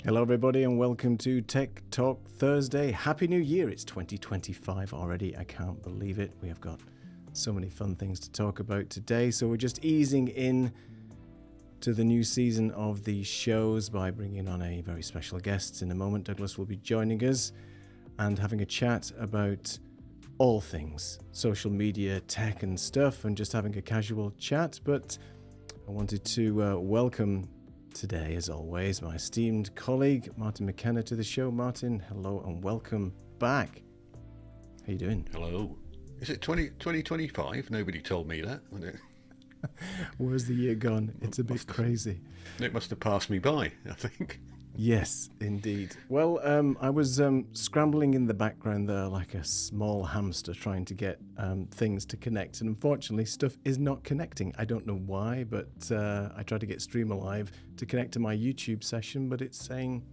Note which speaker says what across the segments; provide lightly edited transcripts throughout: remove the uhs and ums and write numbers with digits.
Speaker 1: Hello everybody and welcome to Tech Talk Thursday. Happy New Year. It's 2025 already. I can't believe it. We have got so many fun things to talk about today. So we're just easing in to the new season of the shows by bringing on a very special guest. In a moment, Douglas will be joining us and having a chat about all things social media, tech and stuff, and just having a casual chat. But I wanted to welcome today, as always, my esteemed colleague, Martin McKenna, to the show. Martin, hello and welcome back. How you doing?
Speaker 2: Hello. Is it 2025? Nobody told me that.
Speaker 1: Where's the year gone? It's a bit crazy.
Speaker 2: It must have passed me by, I think.
Speaker 1: Yes, indeed. Well, I was scrambling in the background there like a small hamster trying to get things to connect. And unfortunately, stuff is not connecting. I don't know why, but I tried to get Stream Alive to connect to my YouTube session, but it's saying,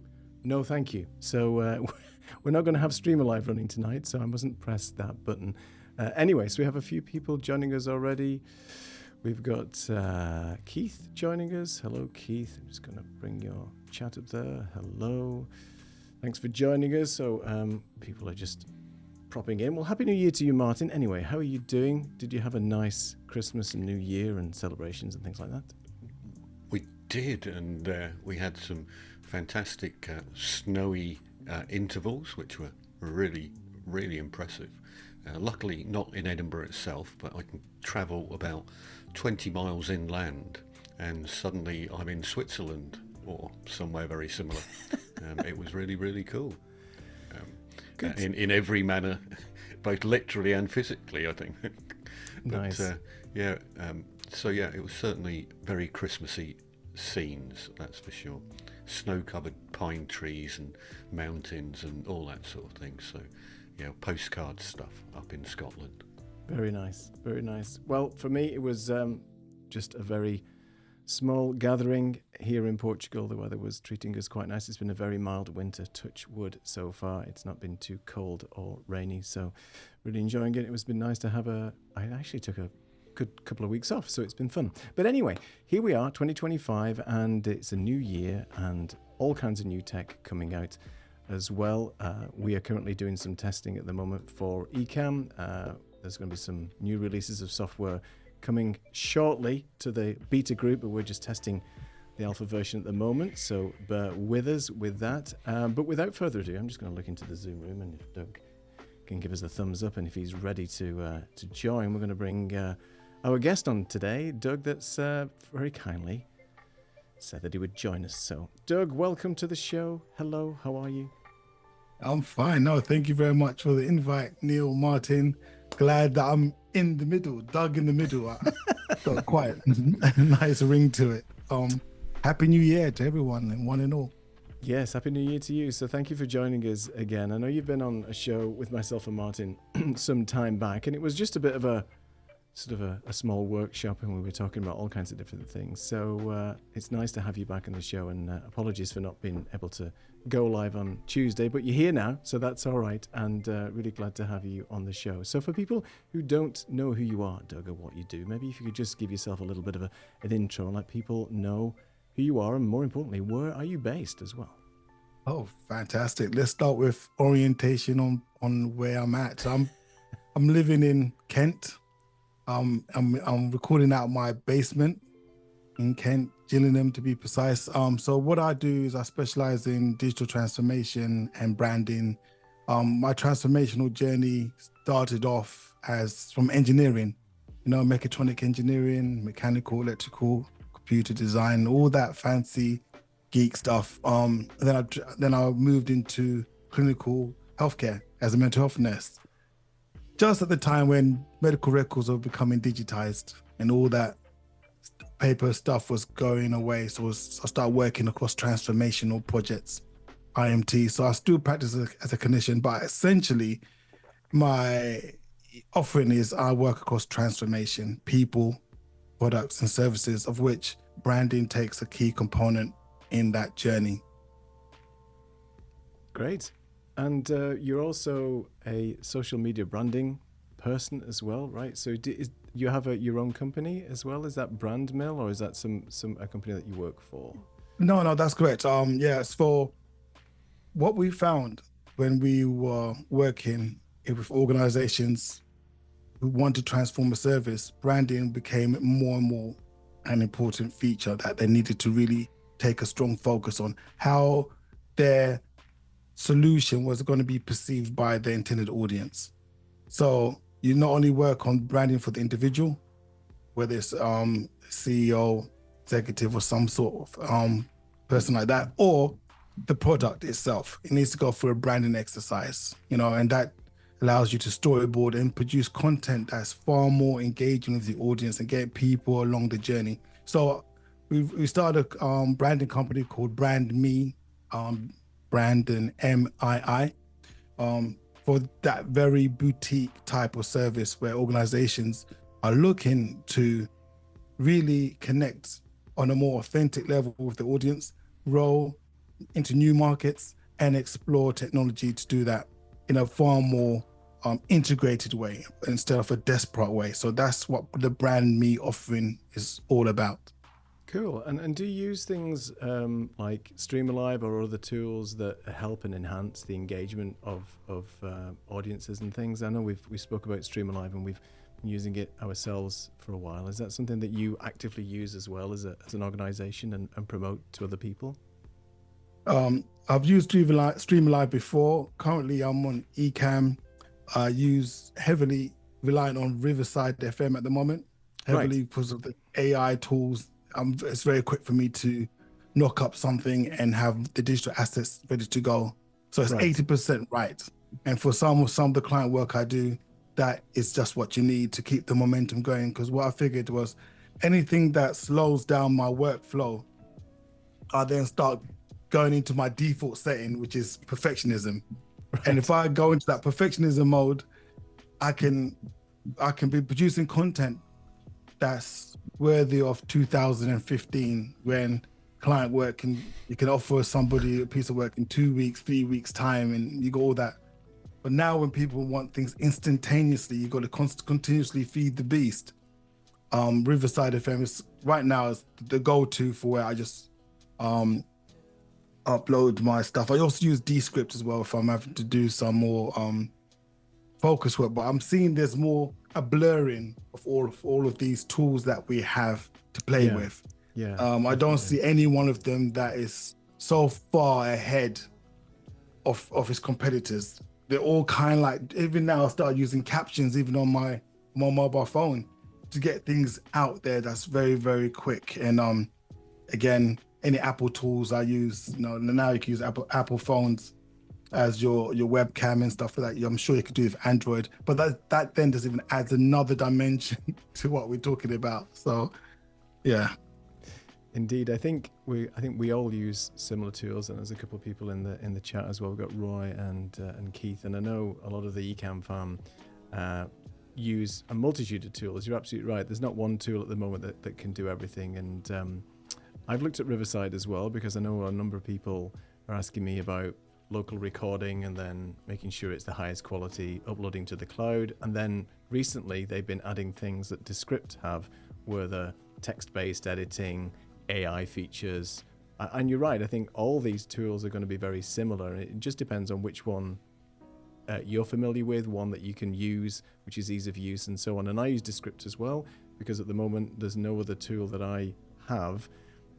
Speaker 1: no, thank you. So we're not going to have Stream Alive running tonight, so I mustn't press that button. Anyway, so we have a few people joining us already. We've got Keith joining us. Hello, Keith. I'm just going to bring your chat up there. Hello. Thanks for joining us. So people are just propping in. Well, Happy New Year to you, Martin. Anyway, how are you doing? Did you have a nice Christmas and New Year and celebrations and things like that?
Speaker 2: We did, and we had some fantastic snowy intervals, which were really, really impressive. Luckily, not in Edinburgh itself, but I can travel about 20 miles inland, and suddenly I'm in Switzerland or somewhere very similar. It was really, really cool. In every manner, both literally and physically, I think.
Speaker 1: Nice.
Speaker 2: So it was certainly very Christmassy scenes, that's for sure. Snow-covered pine trees and mountains and all that sort of thing. So, postcard stuff up in Scotland.
Speaker 1: Very nice, very nice. Well, for me, it was just a very small gathering here in Portugal. The weather was treating us quite nice. It's been a very mild winter, touch wood so far. It's not been too cold or rainy, so really enjoying it. It was been nice to have I actually took a good couple of weeks off, so it's been fun. But anyway, here we are, 2025, and it's a new year and all kinds of new tech coming out as well. We are currently doing some testing at the moment for Ecamm. There's going to be some new releases of software coming shortly to the beta group, but we're just testing the alpha version at the moment, so bear with us with that. But without further ado, I'm just going to look into the Zoom room, and if Doug can give us a thumbs up and if he's ready to join, we're going to bring our guest on today, Doug, that's very kindly said that he would join us. So, Doug, welcome to the show. Hello, how are you?
Speaker 3: I'm fine. No, thank you very much for the invite, Neil, Martin. Glad that I'm in the middle, Doug in the middle. Got quite a nice ring to it. Happy New Year to everyone and one and all.
Speaker 1: Yes, Happy New Year to you. So thank you for joining us again. I know you've been on a show with myself and Martin some time back, and it was just a bit of a small workshop, and we were talking about all kinds of different things. So it's nice to have you back on the show, and apologies for not being able to go live on Tuesday, but you're here now, so that's all right, and really glad to have you on the show. So for people who don't know who you are, Doug, or what you do, maybe if you could just give yourself a little bit of an intro and let people know who you are, and more importantly, where are you based as well?
Speaker 3: Oh, fantastic. Let's start with orientation on where I'm at. So I'm living in Kent. I'm recording out my basement in Kent, Gillingham to be precise. So what I do is I specialize in digital transformation and branding. My transformational journey started off as from engineering, mechatronic engineering, mechanical, electrical, computer design, all that fancy geek stuff. Then I moved into clinical healthcare as a mental health nurse. Just at the time when medical records were becoming digitized and all that paper stuff was going away. So I started working across transformational projects, IMT. So I still practice as a clinician, but essentially my offering is I work across transformation, people, products and services, of which branding takes a key component in that journey.
Speaker 1: Great. And you're also a social media branding person as well, right? So you have your own company as well? Is that Brand Mill, or is that a company that you work for?
Speaker 3: No, that's correct. It's for what we found when we were working with organizations who want to transform a service, branding became more and more an important feature that they needed to really take a strong focus on how their solution was going to be perceived by the intended audience. So you not only work on branding for the individual, whether it's CEO, executive, or some sort of person like that, or the product itself. It needs to go through a branding exercise, and that allows you to storyboard and produce content that's far more engaging with the audience and get people along the journey. So we started a branding company called Brand Me, Brandon MII, for that very boutique type of service where organizations are looking to really connect on a more authentic level with the audience, roll into new markets, and explore technology to do that in a far more integrated way instead of a desperate way. So that's what the Brand Me offering is all about.
Speaker 1: Cool. And do you use things like Streamalive or other tools that help and enhance the engagement of audiences and things? I know we spoke about Streamalive and we've been using it ourselves for a while. Is that something that you actively use as well as an organization and promote to other people?
Speaker 3: I've used Streamalive before. Currently, I'm on Ecamm. I use heavily relying on Riverside FM at the moment, heavily because of the AI tools. It's very quick for me to knock up something and have the digital assets ready to go. So it's 80% right. And for some of the client work I do, that is just what you need to keep the momentum going. Because what I figured was anything that slows down my workflow, I then start going into my default setting, which is perfectionism. And if I go into that perfectionism mode, I can be producing content that's worthy of 2015, when client work you can offer somebody a piece of work in 2 weeks, 3 weeks time, and you got all that. But now when people want things instantaneously, you got to continuously feed the beast. Riverside FM is right now is the go-to for where I just upload my stuff. I also use Descript as well if I'm having to do some more focus work, but I'm seeing there's more a blurring of all of these tools that we have to play with. I don't see any one of them that is so far ahead of his competitors. They're all kind of like, even now I start using captions even on my mobile phone to get things out there that's very, very quick. And again, any Apple tools I use, now you can use Apple phones as your webcam and stuff like that. I'm sure you could do it with Android, but that then just even adds another dimension to what we're talking about. So, yeah.
Speaker 1: Indeed, I think we all use similar tools, and there's a couple of people in the chat as well. We've got Roy and Keith, and I know a lot of the Ecamm farm use a multitude of tools. You're absolutely right. There's not one tool at the moment that can do everything, and I've looked at Riverside as well because I know a number of people are asking me about local recording and then making sure it's the highest quality, uploading to the cloud. And then recently they've been adding things that Descript have, where the text-based editing, AI features. And you're right, I think all these tools are going to be very similar. It just depends on which one you're familiar with, one that you can use, which is ease of use and so on. And I use Descript as well, because at the moment there's no other tool that I have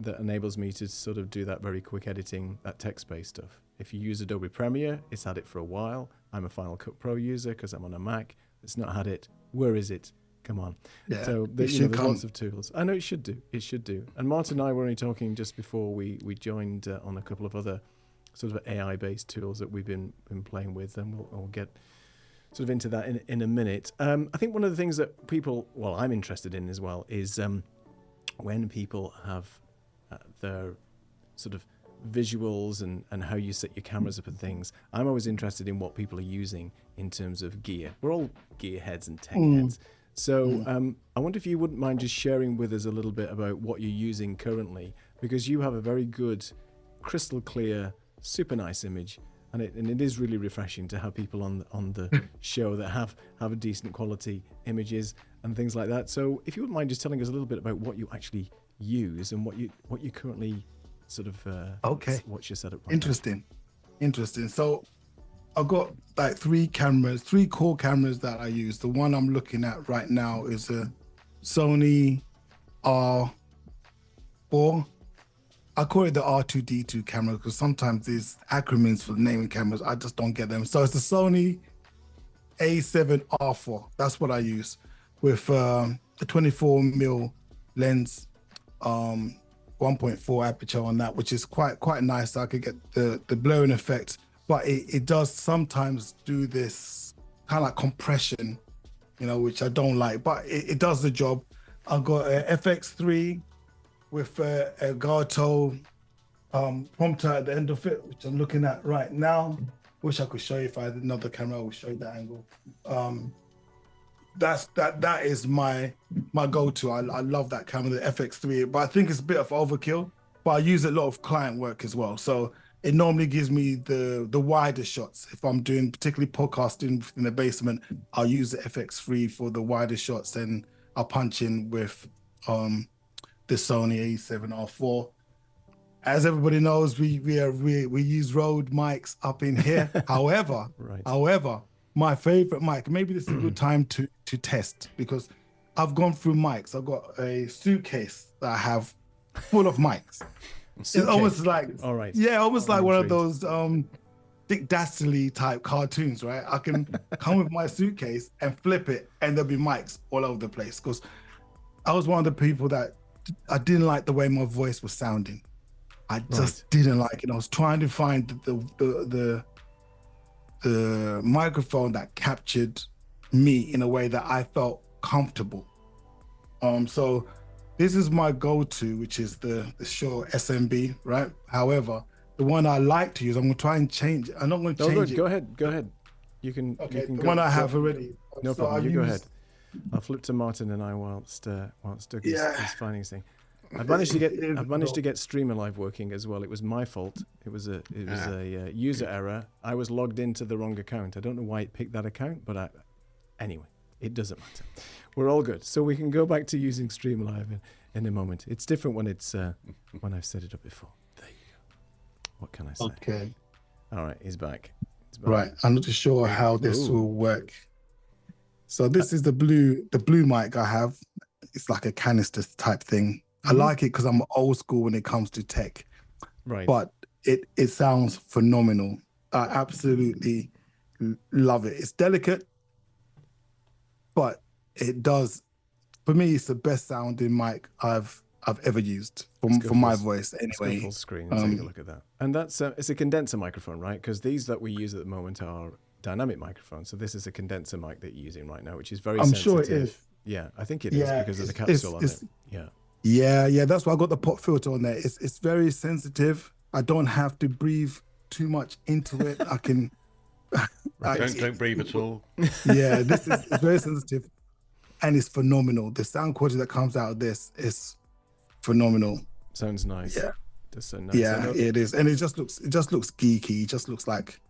Speaker 1: that enables me to sort of do that very quick editing, that text-based stuff. If you use Adobe Premiere, it's had it for a while. I'm a Final Cut Pro user because I'm on a Mac. It's not had it. Where is it? Come on.
Speaker 3: Yeah,
Speaker 1: so there's lots of tools. I know it should do. It should do. And Martin and I were only talking just before we joined on a couple of other sort of AI-based tools that we've been playing with, and we'll get sort of into that in a minute. I think one of the things that I'm interested in as well is when people have their sort of visuals and how you set your cameras up and things. I'm always interested in what people are using in terms of gear. We're all gear heads and tech heads. So I wonder if you wouldn't mind just sharing with us a little bit about what you're using currently, because you have a very good, crystal clear, super nice image, and it is really refreshing to have people on the show that have a decent quality images and things like that. So if you wouldn't mind just telling us a little bit about what you actually use and what you currently sort of what's your setup right
Speaker 3: Interesting. Interesting. So I've got like three core cameras that I use. The one I'm looking at right now is a Sony R4. I call it the R2D2 camera because sometimes these acronyms for naming cameras, I just don't get them. So it's the Sony A7R4. That's what I use with the 24mm lens, 1.4 aperture on that, which is quite nice. So I could get the blurring effect, but it does sometimes do this kind of like compression, which I don't like, but it does the job. I've got a FX3 with a Elgato prompter at the end of it, which I'm looking at right now. Wish I could show you. If I had another camera, I would show you that angle. That is my go-to. I love that camera, the FX3, but I think it's a bit of overkill, but I use a lot of client work as well. So it normally gives me the wider shots. If I'm doing particularly podcasting in the basement, I'll use the FX3 for the wider shots, and I'll punch in with the Sony A7R4. As everybody knows, we use Rode mics up in here. However, my favorite mic, maybe this is a good time to test, because I've gone through mics. I've got a suitcase that I have full of mics. It's almost like,
Speaker 1: all right.
Speaker 3: Yeah, almost like one of those Dick Dastardly type cartoons, right? I can come with my suitcase and flip it, and there'll be mics all over the place. Because I was one of the people that I didn't like the way my voice was sounding. I just didn't like it. I was trying to find the microphone that captured me in a way that I felt comfortable. So this is my go-to, which is the Shure SMB, right? However, the one I like to use, I'm gonna try and change it. I'm not gonna change it.
Speaker 1: Go ahead. You can.
Speaker 3: Okay,
Speaker 1: you can
Speaker 3: the
Speaker 1: go,
Speaker 3: one I have already.
Speaker 1: No problem. You go ahead. I'll flip to Martin and I whilst Doug is finding his thing. I've managed to get Streamer Live working as well. It was my fault. It was a user error. I was logged into the wrong account. I don't know why it picked that account, but anyway, it doesn't matter. We're all good. So we can go back to using Stream Live in a moment. It's different when it's when I've set it up before. There you go. What can I say?
Speaker 3: Okay.
Speaker 1: All right, he's back.
Speaker 3: Right. I'm not sure how this will work. So this is the blue mic I have. It's like a canister type thing. I like it because I'm old school when it comes to tech.
Speaker 1: Right.
Speaker 3: But it sounds phenomenal. I absolutely love it. It's delicate, but it does. For me, it's the best sounding mic I've ever used for my voice. Anyway,
Speaker 1: let's go full screen and take a look at that. And that's it's a condenser microphone, right? Because these that we use at the moment are dynamic microphones. So this is a condenser mic that you're using right now, which is very sensitive. I'm sure it is. Yeah, I think it is because of the capsule on it.
Speaker 3: Yeah. That's why I got the pop filter on there. It's very sensitive. I don't have to breathe too much into it. I can.
Speaker 2: Don't breathe at all.
Speaker 3: Yeah, it's very sensitive, and it's phenomenal. The sound quality that comes out of this is phenomenal.
Speaker 1: Sounds nice.
Speaker 3: Yeah,
Speaker 1: does sound nice.
Speaker 3: Yeah, it is, and it just looks geeky. It just looks like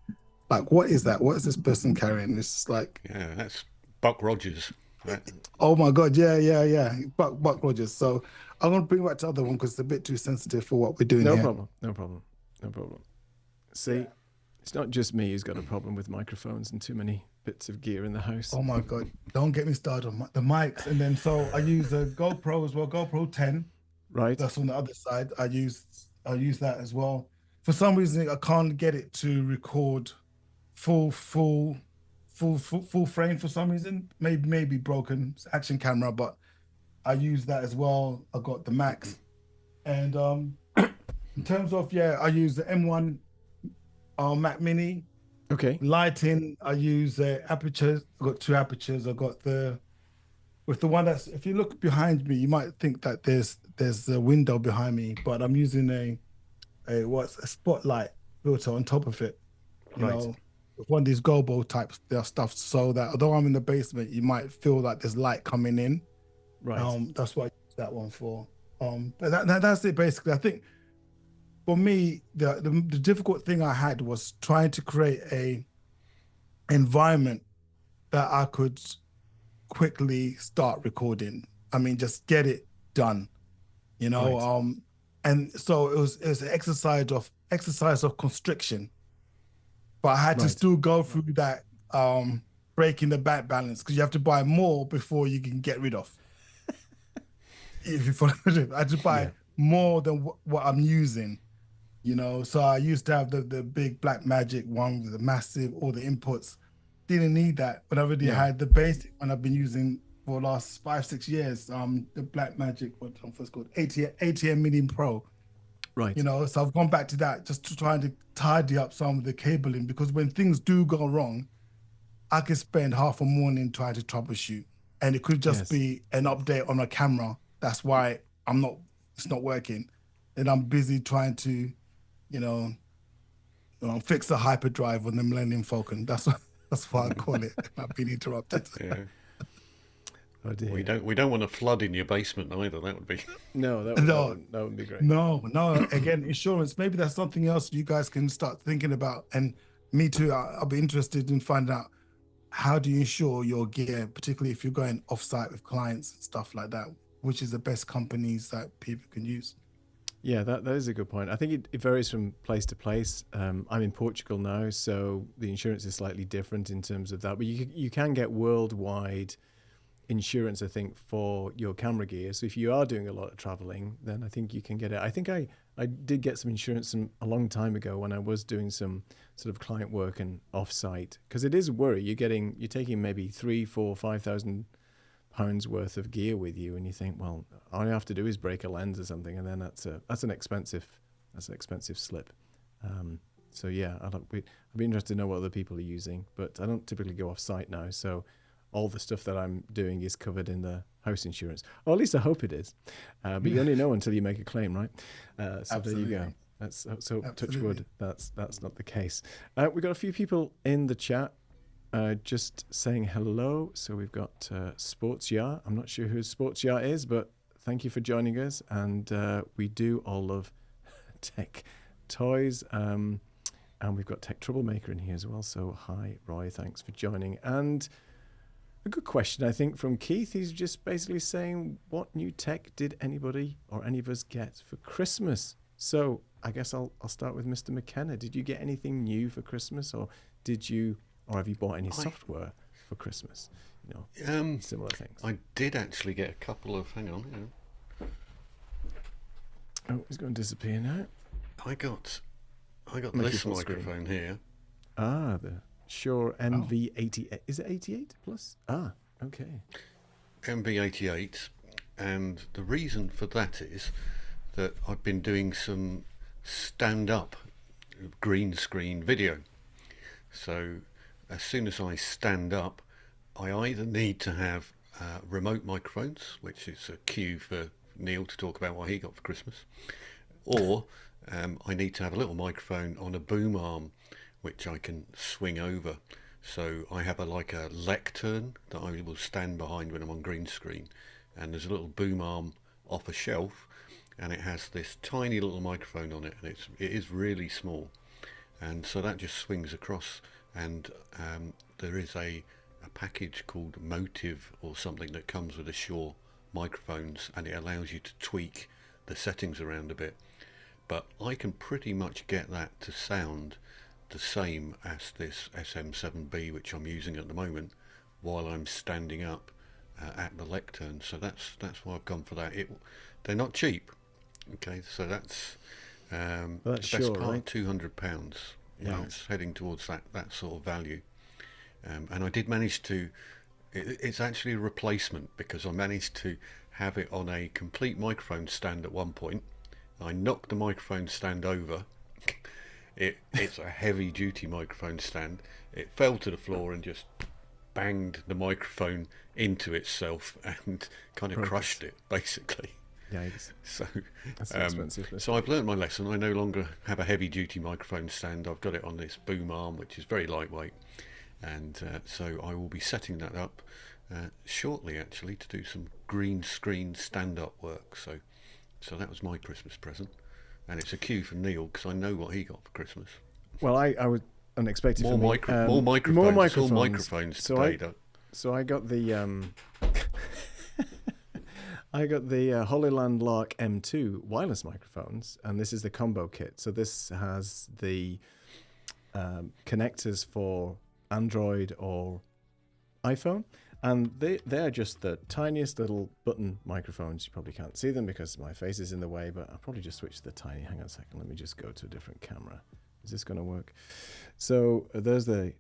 Speaker 3: what is that? What is this person carrying? It's just like
Speaker 2: that's Buck Rogers. Right.
Speaker 3: Oh my God, yeah. Buck Rogers. So I'm gonna bring back to the other one because it's a bit too sensitive for what we're doing here.
Speaker 1: No problem. See, it's not just me who's got a problem with microphones and too many bits of gear in the house.
Speaker 3: Oh my God, don't get me started on the mics. And then so I use a GoPro as well, GoPro 10.
Speaker 1: Right.
Speaker 3: That's on the other side. I use that as well. For some reason, I can't get it to record full frame for some reason. Maybe broken action camera, but I use that as well. I got the Max, and in terms of I use the M1 Mac Mini.
Speaker 1: Okay.
Speaker 3: Lighting, I use apertures. I got two apertures. I got with the one that's, if you look behind me, you might think that there's a window behind me, but I'm using a spotlight filter on top of it. You know, with one of these gobo type stuff, so that although I'm in the basement, you might feel like there's light coming in.
Speaker 1: Right.
Speaker 3: That's what I use that one for. But that's it basically. I think for me, the difficult thing I had was trying to create a environment that I could quickly start recording. I mean, just get it done, you know. And so it was an exercise of constriction. but I had to
Speaker 1: Right.
Speaker 3: still go through that breaking the bank balance, because you have to buy more before you can get rid of. If you follow me, I had to buy
Speaker 1: Yeah.
Speaker 3: more than what I'm using. So I used to have the big black magic one with the massive, all the inputs. Didn't need that, but I already
Speaker 1: No.
Speaker 3: had the basic one I've been using for the last 5-6 years. The black magic, what it's called, ATM Mini Pro.
Speaker 1: Right.
Speaker 3: So I've gone back to that, just to trying to tidy up some of the cabling, because when things do go wrong, I could spend half a morning trying to troubleshoot, and it could just
Speaker 1: Yes.
Speaker 3: be an update on a camera. That's why it's not working. And I'm busy trying to, you know, fix the hyperdrive on the Millennium Falcon. That's what I call it. I've been interrupted.
Speaker 2: Yeah.
Speaker 1: Oh dear.
Speaker 2: We don't want a flood in your basement either. That would be.
Speaker 1: No, that would be great.
Speaker 3: No. Again, insurance. Maybe that's something else you guys can start thinking about. And me too. I'll be interested in finding out, how do you insure your gear, particularly if you're going off-site with clients and stuff like that, which is the best companies that people can use.
Speaker 1: Yeah, that is a good point. I think it varies from place to place. I'm in Portugal now, so the insurance is slightly different in terms of that. But you can get worldwide insurance, I think, for your camera gear. So if you are doing a lot of traveling, then I think you can get it. I think I did get some insurance a long time ago when I was doing some sort of client work and off-site, because it is a worry. You're taking maybe 3, 4, 5,000 pounds worth of gear with you, and you think, well, all you have to do is break a lens or something, and then that's an expensive slip. So yeah, I'd be interested to know what other people are using, but I don't typically go off-site now, so all the stuff that I'm doing is covered in the house insurance, or at least I hope it is. But you only know until you make a claim, right? So
Speaker 3: Absolutely.
Speaker 1: there you go. So
Speaker 3: Absolutely.
Speaker 1: touch wood, that's not the case. We've got a few people in the chat just saying hello. So we've got Sports Yar. I'm not sure who Sports Yar is, but thank you for joining us. And we do all love tech toys. And we've got Tech Troublemaker in here as well. So hi, Roy. Thanks for joining. And a good question, I think, from Keith. He's just basically saying, what new tech did anybody or any of us get for Christmas? So I guess I'll start with Mr. McKenna. Did you get anything new for Christmas, or have you bought any software for Christmas? Similar things.
Speaker 2: I did actually get a couple of. Hang on.
Speaker 1: Oh, it's going to disappear now.
Speaker 2: I got this microphone here.
Speaker 1: Ah, the Shure MV88. Is it 88 plus? Ah, okay.
Speaker 2: MV88, and the reason for that is that I've been doing some stand-up green screen video. So as soon as I stand up, I either need to have remote microphones, which is a cue for Neil to talk about what he got for Christmas, or I need to have a little microphone on a boom arm which I can swing over. So I have a lectern that I will stand behind when I'm on green screen, and there's a little boom arm off a shelf, and it has this tiny little microphone on it, and it is really small, and so that just swings across. And there is a package called Motive or something that comes with the Shure microphones, and it allows you to tweak the settings around a bit, but I can pretty much get that to sound the same as this SM7B which I'm using at the moment while I'm standing up at the lectern. So that's why I've gone for that. They're not cheap. Okay, so that's the best
Speaker 1: Sure,
Speaker 2: part,
Speaker 1: right?
Speaker 2: £200.
Speaker 1: Yeah,
Speaker 2: it's heading towards that sort of value. And I did manage to. It's actually a replacement, because I managed to have it on a complete microphone stand at one point. I knocked the microphone stand over. It's a heavy duty microphone stand. It fell to the floor and just banged the microphone into itself and kind of crushed it, basically.
Speaker 1: Yikes.
Speaker 2: So
Speaker 1: That's expensive.
Speaker 2: so I've learned my lesson. I no longer have a heavy duty microphone stand. I've got it on this boom arm, which is very lightweight, and so I will be setting that up shortly, actually, to do some green screen stand up work. So that was my Christmas present. And it's a cue for Neil, because I know what he got for Christmas.
Speaker 1: Well, I was unexpected
Speaker 2: more
Speaker 1: for me.
Speaker 2: more microphones.
Speaker 1: More microphones.
Speaker 2: All microphones today.
Speaker 1: So I got the Hollyland Lark M2 wireless microphones, and this is the combo kit. So this has the connectors for Android or iPhone, and they're just the tiniest little button microphones. You probably can't see them because my face is in the way, but I'll probably just switch to the tiny. Hang on a second, let me just go to a different camera. Is this going to work? So there's the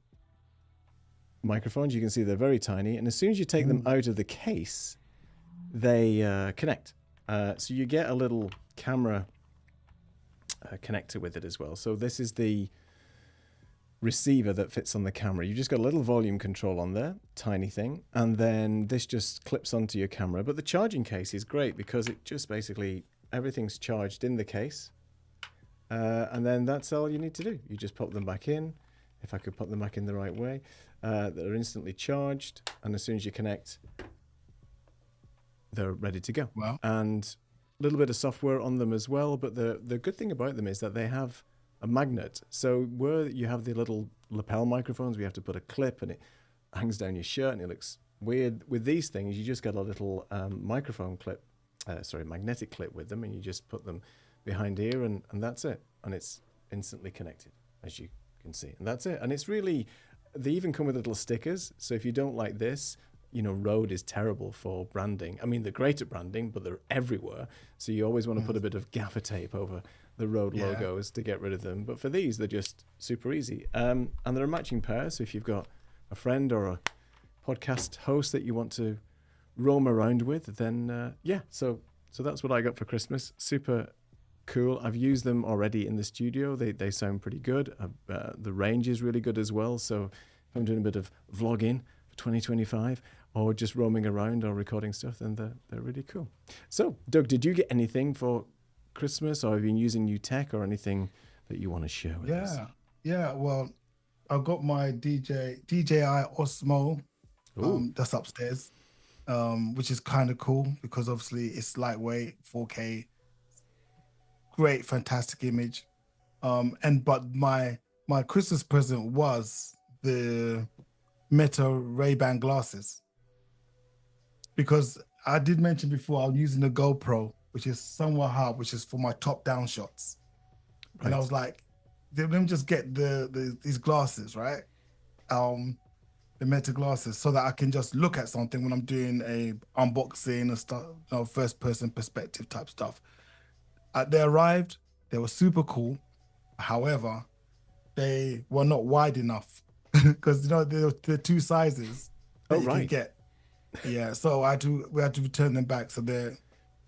Speaker 1: microphones. You can see they're very tiny, and as soon as you take them out of the case, they connect. So you get a little camera connector with it as well. So this is the receiver that fits on the camera. You've just got a little volume control on there, tiny thing, and then this just clips onto your camera. But the charging case is great because it just basically, everything's charged in the case, and then that's all you need to do. You just pop them back in, if I could put them back in the right way. They're instantly charged, and as soon as you connect, they're ready to go.
Speaker 3: Wow.
Speaker 1: And a little bit of software on them as well, but the good thing about them is that they have a magnet. So where you have the little lapel microphones, we have to put a clip and it hangs down your shirt and it looks weird. With these things, you just got a little microphone clip, magnetic clip with them, and you just put them behind here and that's it. And it's instantly connected, as you can see. And that's it. And it's really, they even come with little stickers. So if you don't like this, you know, Rode is terrible for branding. I mean, they're great at branding, but they're everywhere. So you always want to put a bit of gaffer tape over the Rode logos to get rid of them. But for these, they're just super easy. And they're a matching pair. So if you've got a friend or a podcast host that you want to roam around with, then So that's what I got for Christmas. Super cool. I've used them already in the studio. They sound pretty good. The range is really good as well. So if I'm doing a bit of vlogging for 2025 or just roaming around or recording stuff, then they're really cool. So Doug, did you get anything for Christmas, or have you been using new tech or anything that you want to share with us?
Speaker 3: Yeah. Well, I've got my DJI Osmo that's upstairs, which is kind of cool because obviously it's lightweight, 4K, great, fantastic image. But my Christmas present was the Meta Ray-Ban glasses, because I did mention before I'm using the GoPro, which is somewhat hard, which is for my top-down shots. Right. And I was like, let me just get these glasses, right? The Meta glasses, so that I can just look at something when I'm doing a unboxing or stuff, first-person perspective type stuff. They arrived, they were super cool. However, they were not wide enough because there are two sizes that you can get. Yeah, so we had to return them back. So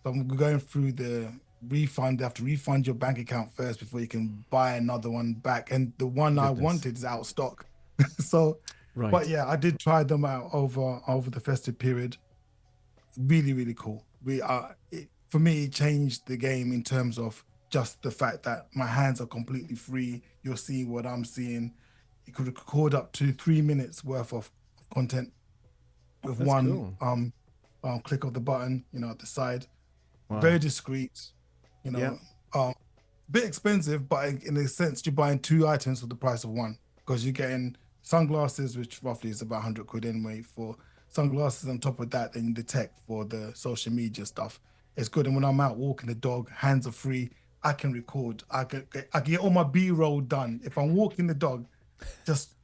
Speaker 3: I'm going through the refund. They have to refund your bank account first before you can buy another one back. And the one I wanted is out of stock. But yeah, I did try them out over the festive period. Really, really cool. For me, it changed the game in terms of just the fact that my hands are completely free. You're seeing what I'm seeing. You could record up to 3 minutes worth of content with one click of the button, at the side. Wow. Very discreet, bit expensive, but in a sense, you're buying two items for the price of one, because you're getting sunglasses, which roughly is about 100 quid anyway for sunglasses. On top of that, then the tech for the social media stuff. It's good. And when I'm out walking the dog, hands are free. I can record. I can get all my B-roll done. If I'm walking the dog, just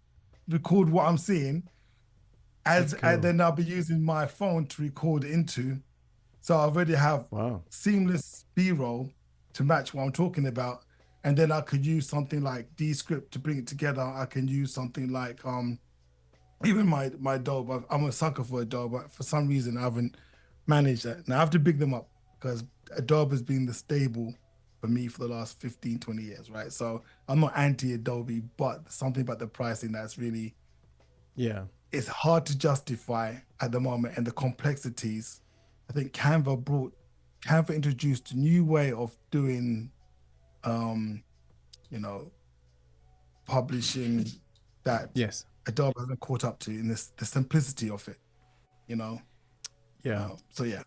Speaker 3: record what I'm seeing. And then I'll be using my phone to record into. So I already have seamless B-roll to match what I'm talking about. And then I could use something like Descript to bring it together. I can use something like even my Adobe. I'm a sucker for Adobe, but for some reason I haven't managed that. Now I have to big them up, because Adobe has been the stable for me for the last 15, 20 years, right? So I'm not anti-Adobe, but something about the pricing that's really, it's hard to justify at the moment, and the complexities. I think Canva introduced a new way of doing, publishing that Adobe hasn't caught up to, in the simplicity of it, So yeah.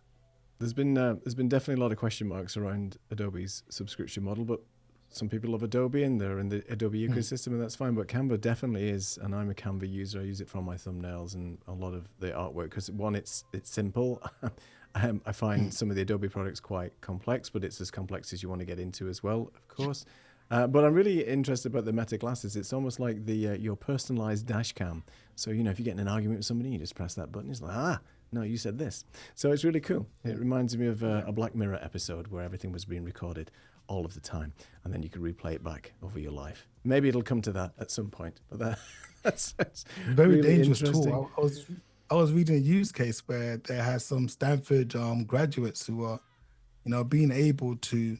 Speaker 1: There's been definitely a lot of question marks around Adobe's subscription model, but some people love Adobe and they're in the Adobe ecosystem, and that's fine. But Canva definitely is, and I'm a Canva user. I use it for my thumbnails and a lot of the artwork, because one, it's simple. I find some of the Adobe products quite complex, but it's as complex as you want to get into as well, of course. But I'm really interested about the Meta glasses. It's almost like the your personalized dash cam. So, if you get in an argument with somebody, you just press that button. It's like, no, you said this. So it's really cool. It reminds me of a Black Mirror episode where everything was being recorded all of the time. And then you could replay it back over your life. Maybe it'll come to that at some point. But that's
Speaker 3: very
Speaker 1: really
Speaker 3: dangerous
Speaker 1: interesting.
Speaker 3: tool. I was reading a use case where there has some Stanford graduates who are, being able to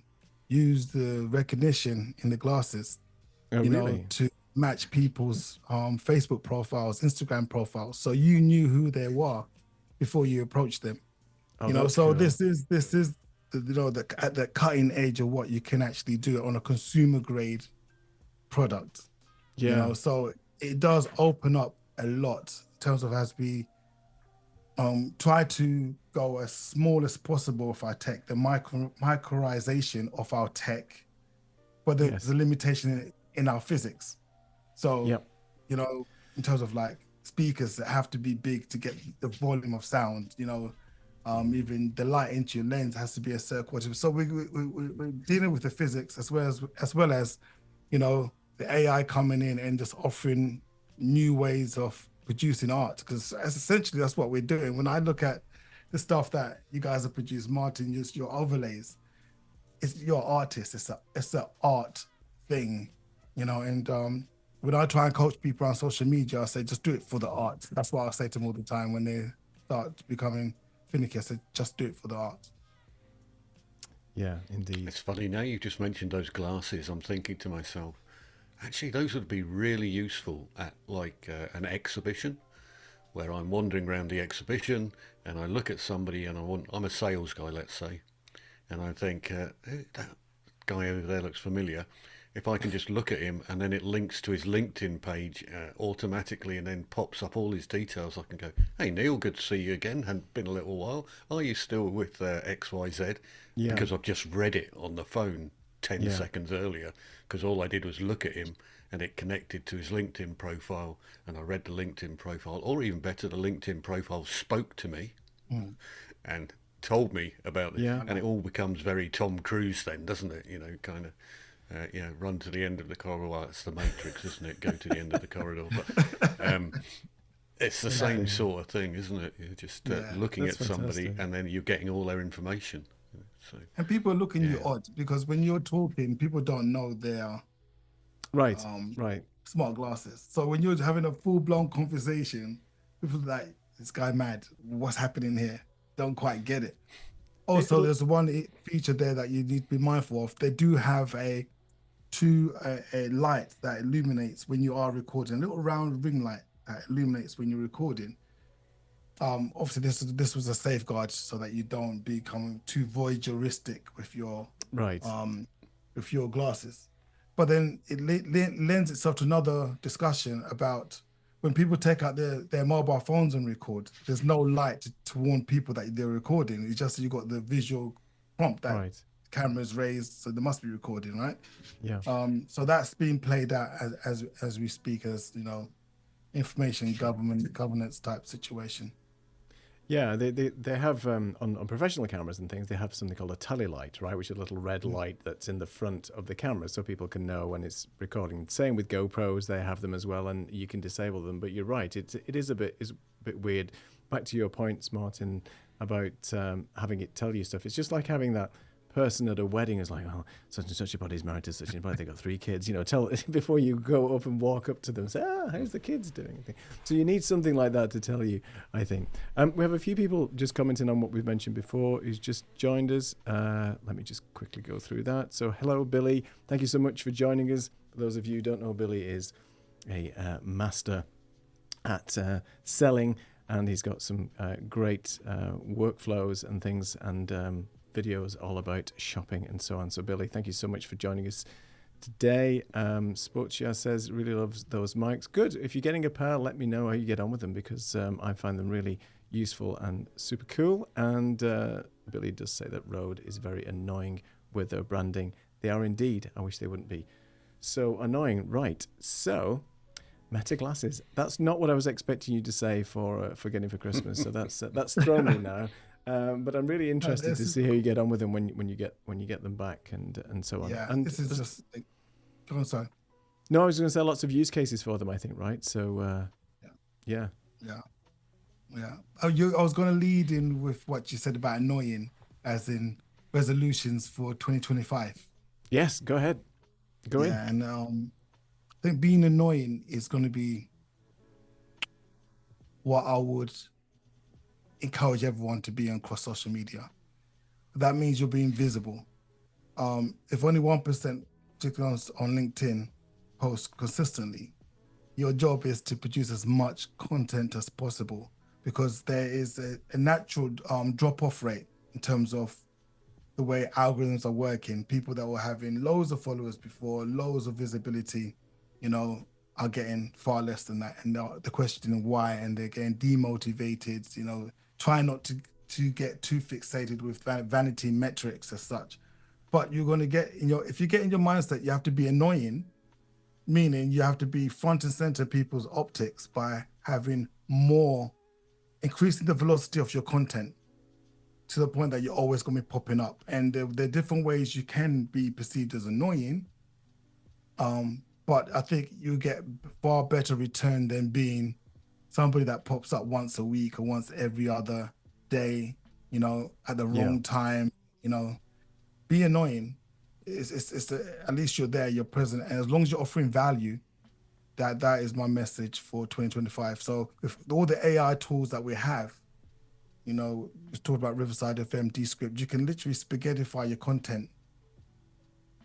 Speaker 3: use the recognition in the glasses,
Speaker 1: Really?
Speaker 3: to match people's Facebook profiles, Instagram profiles, so you knew who they were before you approached them. So cool. This is at the cutting edge of what you can actually do on a consumer grade product.
Speaker 1: Yeah.
Speaker 3: So it does open up a lot in terms of as we try to go as small as possible with our tech, the microization of our tech, but there's a limitation in our physics. So, in terms of like speakers that have to be big to get the volume of sound, even the light into your lens has to be a certain quality. So we're dealing with the physics as well as, the AI coming in and just offering new ways of producing art, because essentially that's what we're doing. When I look at the stuff that you guys have produced, Martin, just your overlays, you're an artist. It's an art thing, and when I try and coach people on social media, I say, just do it for the art. That's what I say to them all the time when they start becoming finicky. I say, just do it for the art.
Speaker 1: Yeah, indeed.
Speaker 2: It's funny, now you've just mentioned those glasses, I'm thinking to myself, actually, those would be really useful at like an exhibition, where I'm wandering around the exhibition and I look at somebody and I'm a sales guy, let's say, and I think, that guy over there looks familiar. If I can just look at him and then it links to his LinkedIn page automatically and then pops up all his details, I can go, hey Neil, good to see you again. Hadn't been a little while. Are you still with XYZ?
Speaker 1: Yeah.
Speaker 2: Because I've just read it on the phone 10 seconds earlier, because all I did was look at him and it connected to his LinkedIn profile, and I read the LinkedIn profile, or even better, the LinkedIn profile spoke to me and told me about it. And it all becomes very Tom Cruise then, doesn't it? Kind of, run to the end of the corridor. Well, it's the Matrix, isn't it? Go to the end of the corridor. But it's the same sort of thing, isn't it? You're just looking at somebody and then you're getting all their information. So,
Speaker 3: and people are looking you odd, because when you're talking, people don't know their
Speaker 1: right
Speaker 3: smart glasses. So when you're having a full-blown conversation, people are like, this guy mad, what's happening here? Don't quite get it. Also, there's one feature there that you need to be mindful of. They do have a light that illuminates when you are recording, a little round ring light that illuminates when you're recording. Obviously, this was a safeguard so that you don't become too voyeuristic with your with your glasses. But then it lends itself to another discussion about when people take out their mobile phones and record. There's no light to warn people that they're recording. It's just you got the visual prompt that the camera's raised, so they must be recording, right?
Speaker 1: Yeah.
Speaker 3: So that's being played out as we speak, as information governance type situation.
Speaker 1: Yeah, they have on professional cameras and things, they have something called a tally light, right, which is a little red light that's in the front of the camera, so people can know when it's recording. Same with GoPros, they have them as well, and you can disable them. But you're right, it is a bit weird. Back to your points, Martin, about having it tell you stuff. It's just like having that person at a wedding is like, oh, such and such a body's married to such and body, they got 3 kids, tell before you go up and walk up to them, say, how's the kids doing? So you need something like that to tell you, I think. We have a few people just commenting on what we've mentioned before who's just joined us. Let me just quickly go through that. So hello, Billy. Thank you so much for joining us. For those of you who don't know, Billy is a master at selling, and he's got some great workflows and things, and videos all about shopping and so on. So Billy, thank you so much for joining us today. Sportia says really loves those mics. Good. If you're getting a pair, let me know how you get on with them, because I find them really useful and super cool. And Billy does say that Rode is very annoying with their branding. They are indeed. I wish they wouldn't be so annoying. Right. So Meta glasses. That's not what I was expecting you to say for getting for Christmas. So that's thrown me now. But I'm really interested to see how you get on with them when you get them back and so on.
Speaker 3: Yeah,
Speaker 1: and
Speaker 3: this is just Go on, sorry.
Speaker 1: No, I was going to say lots of use cases for them, I think, right? So, yeah.
Speaker 3: Oh, I was going to lead in with what you said about annoying, as in resolutions for 2025.
Speaker 1: Yes, go ahead. Go in.
Speaker 3: And I think being annoying is going to be what I would encourage everyone to be on across social media. That means you're being visible. If only 1%, particularly on LinkedIn, post consistently, your job is to produce as much content as possible, because there is a natural drop-off rate in terms of the way algorithms are working. People that were having loads of followers before, loads of visibility, are getting far less than that. And the questioning why, and they're getting demotivated, try not to get too fixated with vanity metrics as such. But you're going to get if you get in your mindset, you have to be annoying, meaning you have to be front and center people's optics by having increasing the velocity of your content to the point that you're always going to be popping up. And there are different ways you can be perceived as annoying. But I think you get far better return than being somebody that pops up once a week or once every other day, at the wrong time. Be annoying. At least you're there, you're present, and as long as you're offering value, that is my message for 2025. So with all the AI tools that we have, we talked about Riverside FM, Descript, you can literally spaghettify your content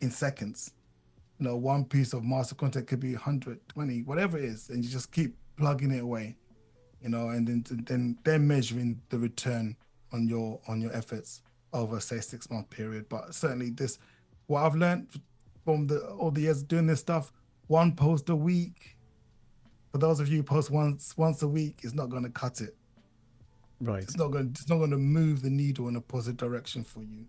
Speaker 3: in seconds. One piece of master content could be 120, whatever it is, and you just keep plugging it away, and then they're measuring the return on your efforts over, say, 6-month period. But certainly what I've learned from all the years doing this stuff, one post a week, for those of you who post once a week, is not going to cut it.
Speaker 1: Right.
Speaker 3: It's not going to move the needle in a positive direction for you.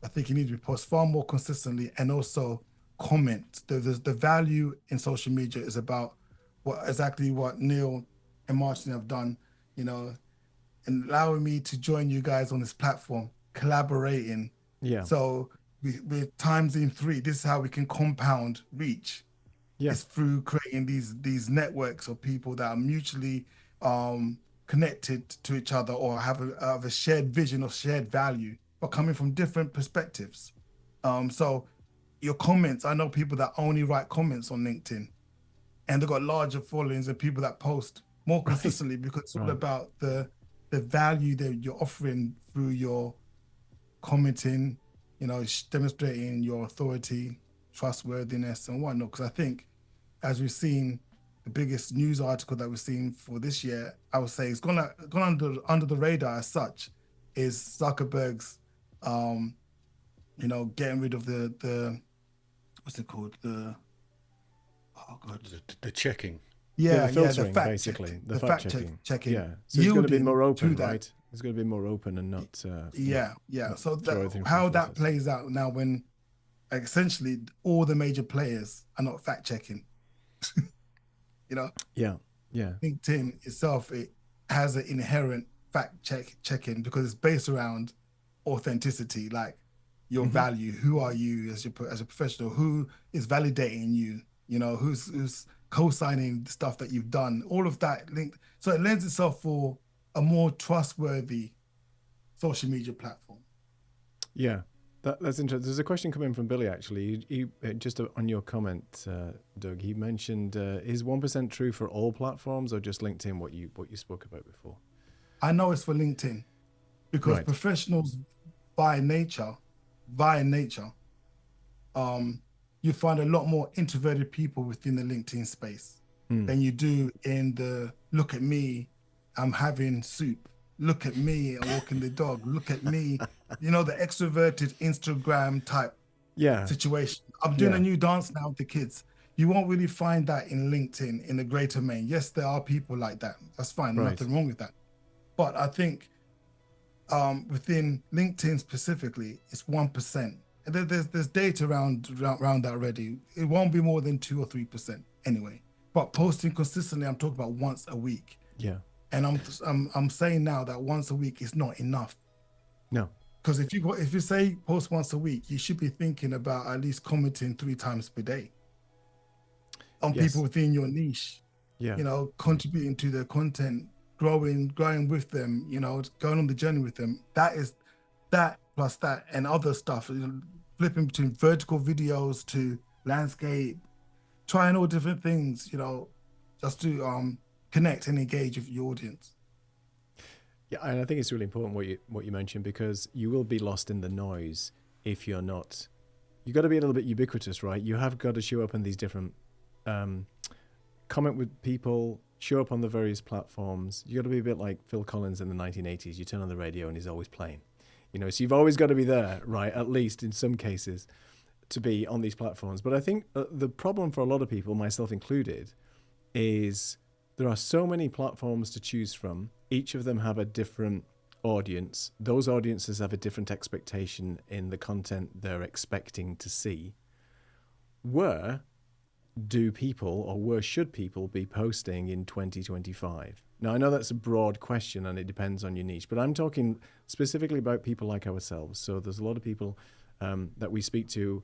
Speaker 3: I think you need to post far more consistently, and also comment. The value in social media is about exactly what Neil and Martin have done, and allowing me to join you guys on this platform, collaborating.
Speaker 1: Yeah.
Speaker 3: So with times in 3, this is how we can compound reach.
Speaker 1: Yeah.
Speaker 3: It's through creating these networks of people that are mutually connected to each other, or have a shared vision or shared value, but coming from different perspectives. So your comments, I know people that only write comments on LinkedIn, and they've got larger followings than people that post more consistently, because it's all about the value that you're offering through your commenting, demonstrating your authority, trustworthiness, and whatnot. Because I think, as we've seen, the biggest news article that we've seen for this year, I would say, it's gone under the radar as such, is Zuckerberg's, getting rid of the what's it called? The
Speaker 2: checking.
Speaker 1: The filtering,
Speaker 3: the fact
Speaker 1: basically.
Speaker 3: check,
Speaker 1: the fact checking.
Speaker 3: Yeah.
Speaker 1: So it's going to be more open, right? It's going to be more open and not.
Speaker 3: So how that plays out now, when essentially all the major players are not fact checking.
Speaker 1: Yeah.
Speaker 3: LinkedIn itself, it has an inherent fact checking, because it's based around authenticity, like your value. Who are you as a professional? Who is validating you? Who's co-signing the stuff that you've done? All of that linked. So it lends itself for a more trustworthy social media platform.
Speaker 1: Yeah, that's interesting. There's a question coming from Billy, actually. He just on your comment, Doug, he mentioned, is 1% true for all platforms, or just LinkedIn, what you spoke about before?
Speaker 3: I know it's for LinkedIn, because professionals by nature, you find a lot more introverted people within the LinkedIn space than you do in the look at me, I'm having soup. Look at me, I'm walking the dog. Look at me, the extroverted Instagram type situation. I'm doing a new dance now with the kids. You won't really find that in LinkedIn in the greater main. Yes, there are people like that. That's fine. Nothing wrong with that. But I think within LinkedIn specifically, it's 1%. And there's data around that already. It won't be more than 2 or 3% anyway. But posting consistently, I'm talking about once a week.
Speaker 1: Yeah.
Speaker 3: And I'm saying now that once a week is not enough.
Speaker 1: No.
Speaker 3: Because if you say post once a week, you should be thinking about at least commenting 3 times per day. on people within your niche,
Speaker 1: Yeah.
Speaker 3: you know, contributing to their content, growing with them, you know, going on the journey with them. That is that plus that and other stuff, you know, flipping between vertical videos to landscape, trying all different things, you know, just to connect and engage with your audience.
Speaker 1: Yeah, and I think it's really important what you mentioned, because you will be lost in the noise if you're not. You've got to be a little bit ubiquitous, right? You have got to show up on these different, comment with people, show up on the various platforms. You got to be a bit like Phil Collins in the 1980s. You turn on the radio and he's always playing, you know. So you've always got to be there, right? At least in some cases, to be on these platforms. But I think the problem for a lot of people, myself included, is there are so many platforms to choose from. Each of them have a different audience. Those audiences have a different expectation in the content they're expecting to see. Where should people be posting in 2025? Now, I know that's a broad question and it depends on your niche, but I'm talking specifically about people like ourselves. So there's a lot of people that we speak to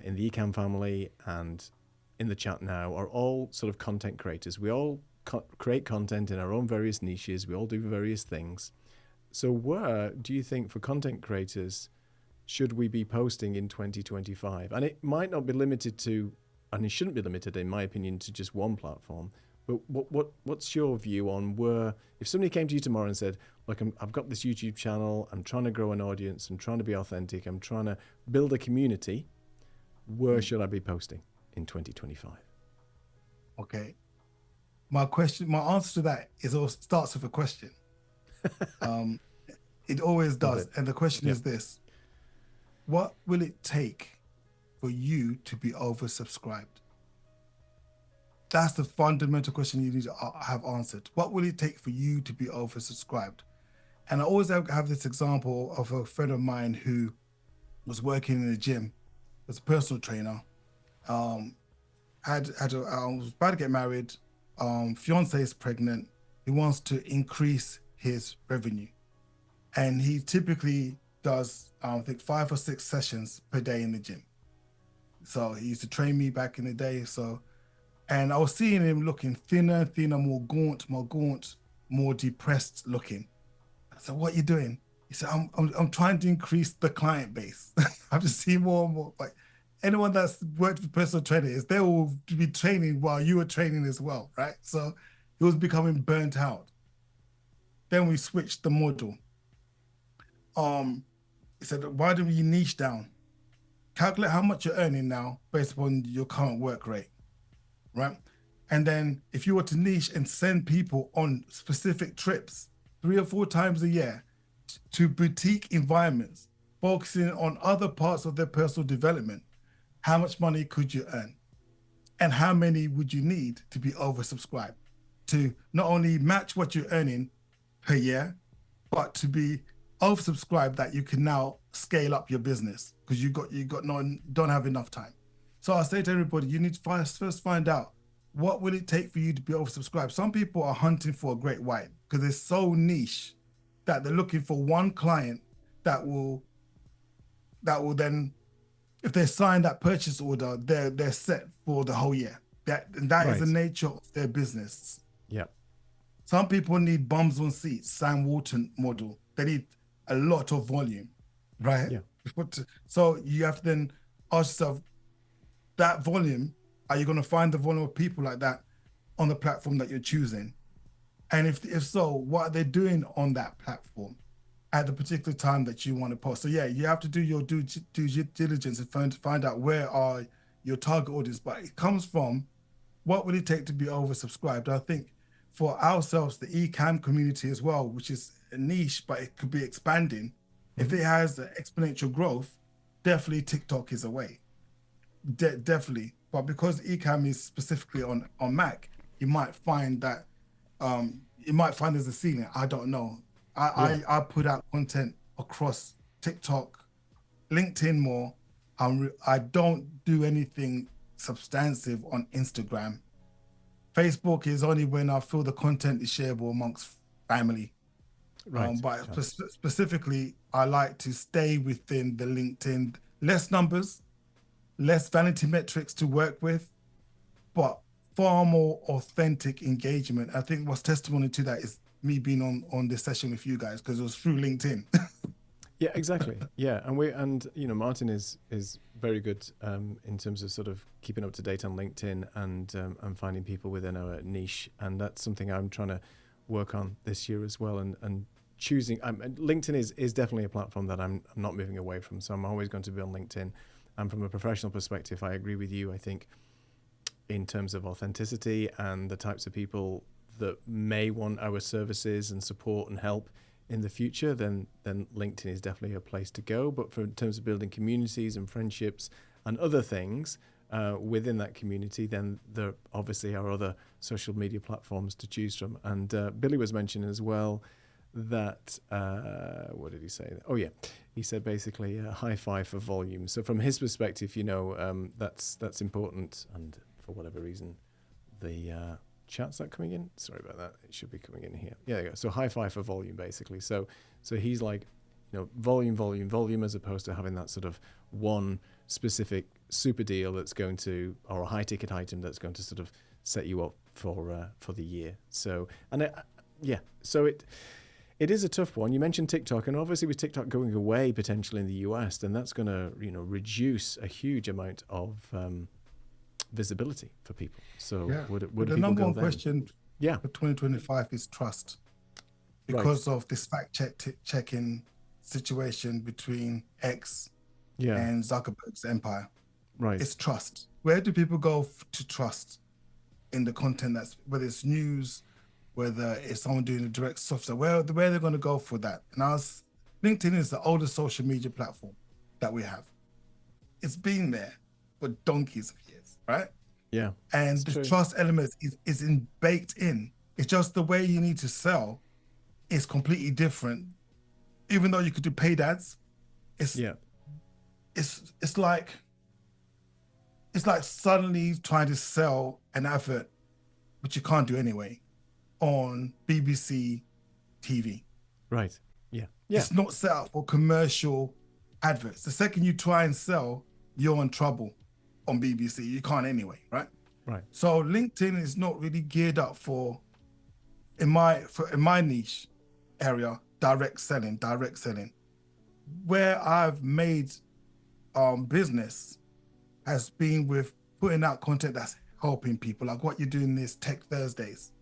Speaker 1: in the Ecamm family and in the chat now are all sort of content creators. We all create content in our own various niches. We all do various things. So where do you think, for content creators, should we be posting in 2025? And it might not be limited to, and it shouldn't be limited, in my opinion, to just one platform. But what's your view on where, if somebody came to you tomorrow and said, look, I've got this YouTube channel, I'm trying to grow an audience, I'm trying to be authentic, I'm trying to build a community, where should I be posting in 2025?
Speaker 3: Okay. My answer to that starts with a question. It always does. And the question is this: what will it take for you to be oversubscribed? That's the fundamental question you need to have answered. What will it take for you to be oversubscribed? And I always have this example of a friend of mine who was working in a gym as a personal trainer. Was about to get married. Fiance is pregnant. He wants to increase his revenue, and he typically does I think 5 or 6 sessions per day in the gym. So he used to train me back in the day. And I was seeing him looking thinner, more gaunt, more depressed looking. I said, "What are you doing?" He said, "I'm trying to increase the client base. I've just seen more and more. Like anyone that's worked with personal trainers, they will be training while you were training as well, right?" So he was becoming burnt out. Then we switched the model. He said, "Why don't we niche down? Calculate how much you're earning now based upon your current work rate, right? And then if you were to niche and send people on specific trips 3 or 4 times a year to boutique environments, focusing on other parts of their personal development, how much money could you earn? And how many would you need to be oversubscribed to not only match what you're earning per year, but to be oversubscribed that you can now scale up your business because you don't have enough time." So I say to everybody, you need to first find out, what will it take for you to be oversubscribed? Some people are hunting for a great white because they're so niche that they're looking for one client that will then, if they sign that purchase order, they're set for the whole year. That is the nature of their business.
Speaker 1: Yeah.
Speaker 3: Some people need bums on seats, Sam Walton model. They need a lot of volume, right?
Speaker 1: Yeah.
Speaker 3: So you have to then ask yourself, that volume, are you going to find the volume of people like that on the platform that you're choosing? And if so, what are they doing on that platform at the particular time that you want to post? So yeah, you have to do your due diligence and find out where are your target audience. But it comes from, what will it take to be oversubscribed? I think for ourselves, the Ecamm community as well, which is a niche, but it could be expanding. If it has exponential growth, definitely TikTok is a way. Definitely. But because Ecamm is specifically on Mac, you might find that there's a ceiling. I don't know. I put out content across TikTok, LinkedIn more. I don't do anything substantive on Instagram. Facebook is only when I feel the content is shareable amongst family.
Speaker 1: Right.
Speaker 3: But specifically, I like to stay within the LinkedIn, less numbers, less vanity metrics to work with, but far more authentic engagement. I think what's testimony to that is me being on this session with you guys, because it was through LinkedIn.
Speaker 1: Yeah, exactly. Yeah, and you know, Martin is very good in terms of sort of keeping up to date on LinkedIn and finding people within our niche, and that's something I'm trying to work on this year as well. And choosing LinkedIn is definitely a platform that I'm not moving away from. So I'm always going to be on LinkedIn. And from a professional perspective, I agree with you. I think in terms of authenticity and the types of people that may want our services and support and help in the future, then LinkedIn is definitely a place to go. But in terms of building communities and friendships and other things within that community, then there obviously are other social media platforms to choose from. And Billy was mentioning as well that, what did he say? Oh yeah, he said basically high five for volume. So from his perspective, you know, that's important. And for whatever reason, the chat's not coming in. Sorry about that. It should be coming in here. Yeah, there you go. So high five for volume, basically. So he's like, you know, volume, as opposed to having that sort of one specific super deal that's going to, or a high ticket item that's going to sort of set you up for the year. So, and so it is a tough one. You mentioned TikTok, and obviously with TikTok going away potentially in the US, then that's going to, you know, reduce a huge amount of visibility for people. So
Speaker 3: Yeah.
Speaker 1: would
Speaker 3: the
Speaker 1: people
Speaker 3: number
Speaker 1: go
Speaker 3: one
Speaker 1: then?
Speaker 3: question for 2025 is trust, because of this checking situation between X and Zuckerberg's empire.
Speaker 1: Right.
Speaker 3: It's trust. Where do people go to trust in the content that's, whether it's news, whether it's someone doing a direct software, where they're going to go for that? And LinkedIn is the oldest social media platform that we have. It's been there for donkeys of years, right?
Speaker 1: Yeah.
Speaker 3: And the trust element is baked in. It's just the way you need to sell is completely different. Even though you could do paid ads, it's like suddenly trying to sell an advert, which you can't do anyway, on BBC TV.
Speaker 1: Right. Yeah.
Speaker 3: It's not set up for commercial adverts. The second you try and sell, you're in trouble on BBC. You can't anyway, right?
Speaker 1: Right.
Speaker 3: So LinkedIn is not really geared up for, in my niche area, direct selling. Where I've made business has been with putting out content that's helping people, like what you're doing this Tech Thursdays,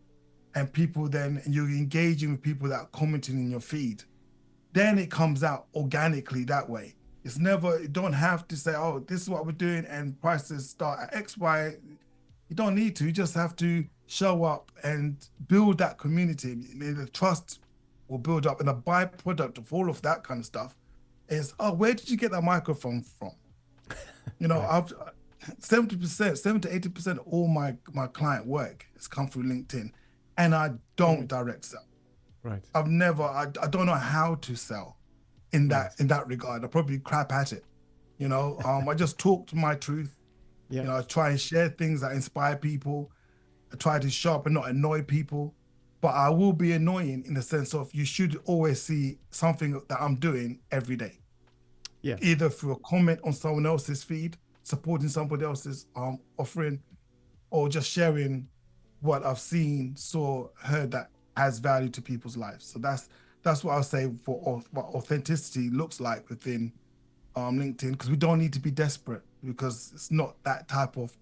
Speaker 3: and people and you're engaging with people that are commenting in your feed. Then it comes out organically that way. It's never, you don't have to say, oh, this is what we're doing and prices start at X, Y. You don't need to. You just have to show up and build that community. The trust will build up, and the byproduct of all of that kind of stuff is, oh, where did you get that microphone from? You know,
Speaker 1: Right.
Speaker 3: 70%, 70 to 80% of all my client work has come through LinkedIn, and I don't direct sell.
Speaker 1: Right.
Speaker 3: I don't know how to sell in that regard. I probably crap at it. You know, I just talk to my truth.
Speaker 1: Yeah.
Speaker 3: You know, I try and share things that inspire people. I try to show up and not annoy people, but I will be annoying in the sense of you should always see something that I'm doing every day.
Speaker 1: Yeah.
Speaker 3: Either through a comment on someone else's feed, supporting somebody else's offering, or just sharing what I've seen, saw, heard that adds value to people's lives. So that's what I'll say for what authenticity looks like within LinkedIn, because we don't need to be desperate, because it's not that type of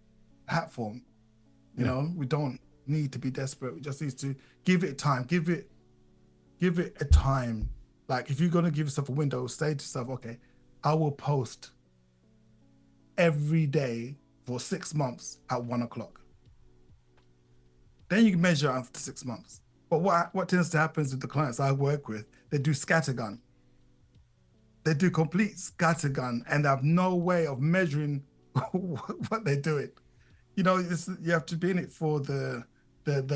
Speaker 3: platform. You know, we don't need to be desperate. We just need to give it time, give it a time. Like if you're going to give yourself a window, say to yourself, okay, I will post every day for 6 months at 1 o'clock. Then you can measure after 6 months. But what tends to happen with the clients I work with, they do scattergun. They do complete scattergun, and they have no way of measuring what they're doing. You know, you have to be in it for the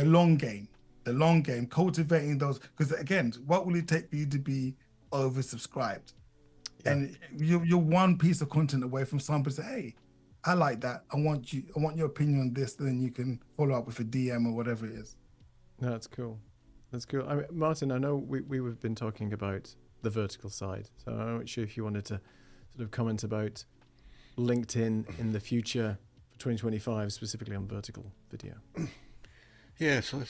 Speaker 3: long game, cultivating those. Because again, what will it take for you to be oversubscribed? Yeah. And you're one piece of content away from somebody say, hey, I like that. I want your opinion on this. Then you can follow up with a DM or whatever it is.
Speaker 1: No, that's cool. That's cool. I mean, Martin, I know we've been talking about the vertical side, so I'm not sure if you wanted to sort of comment about LinkedIn in the future for 2025, specifically on vertical video.
Speaker 2: Yeah, so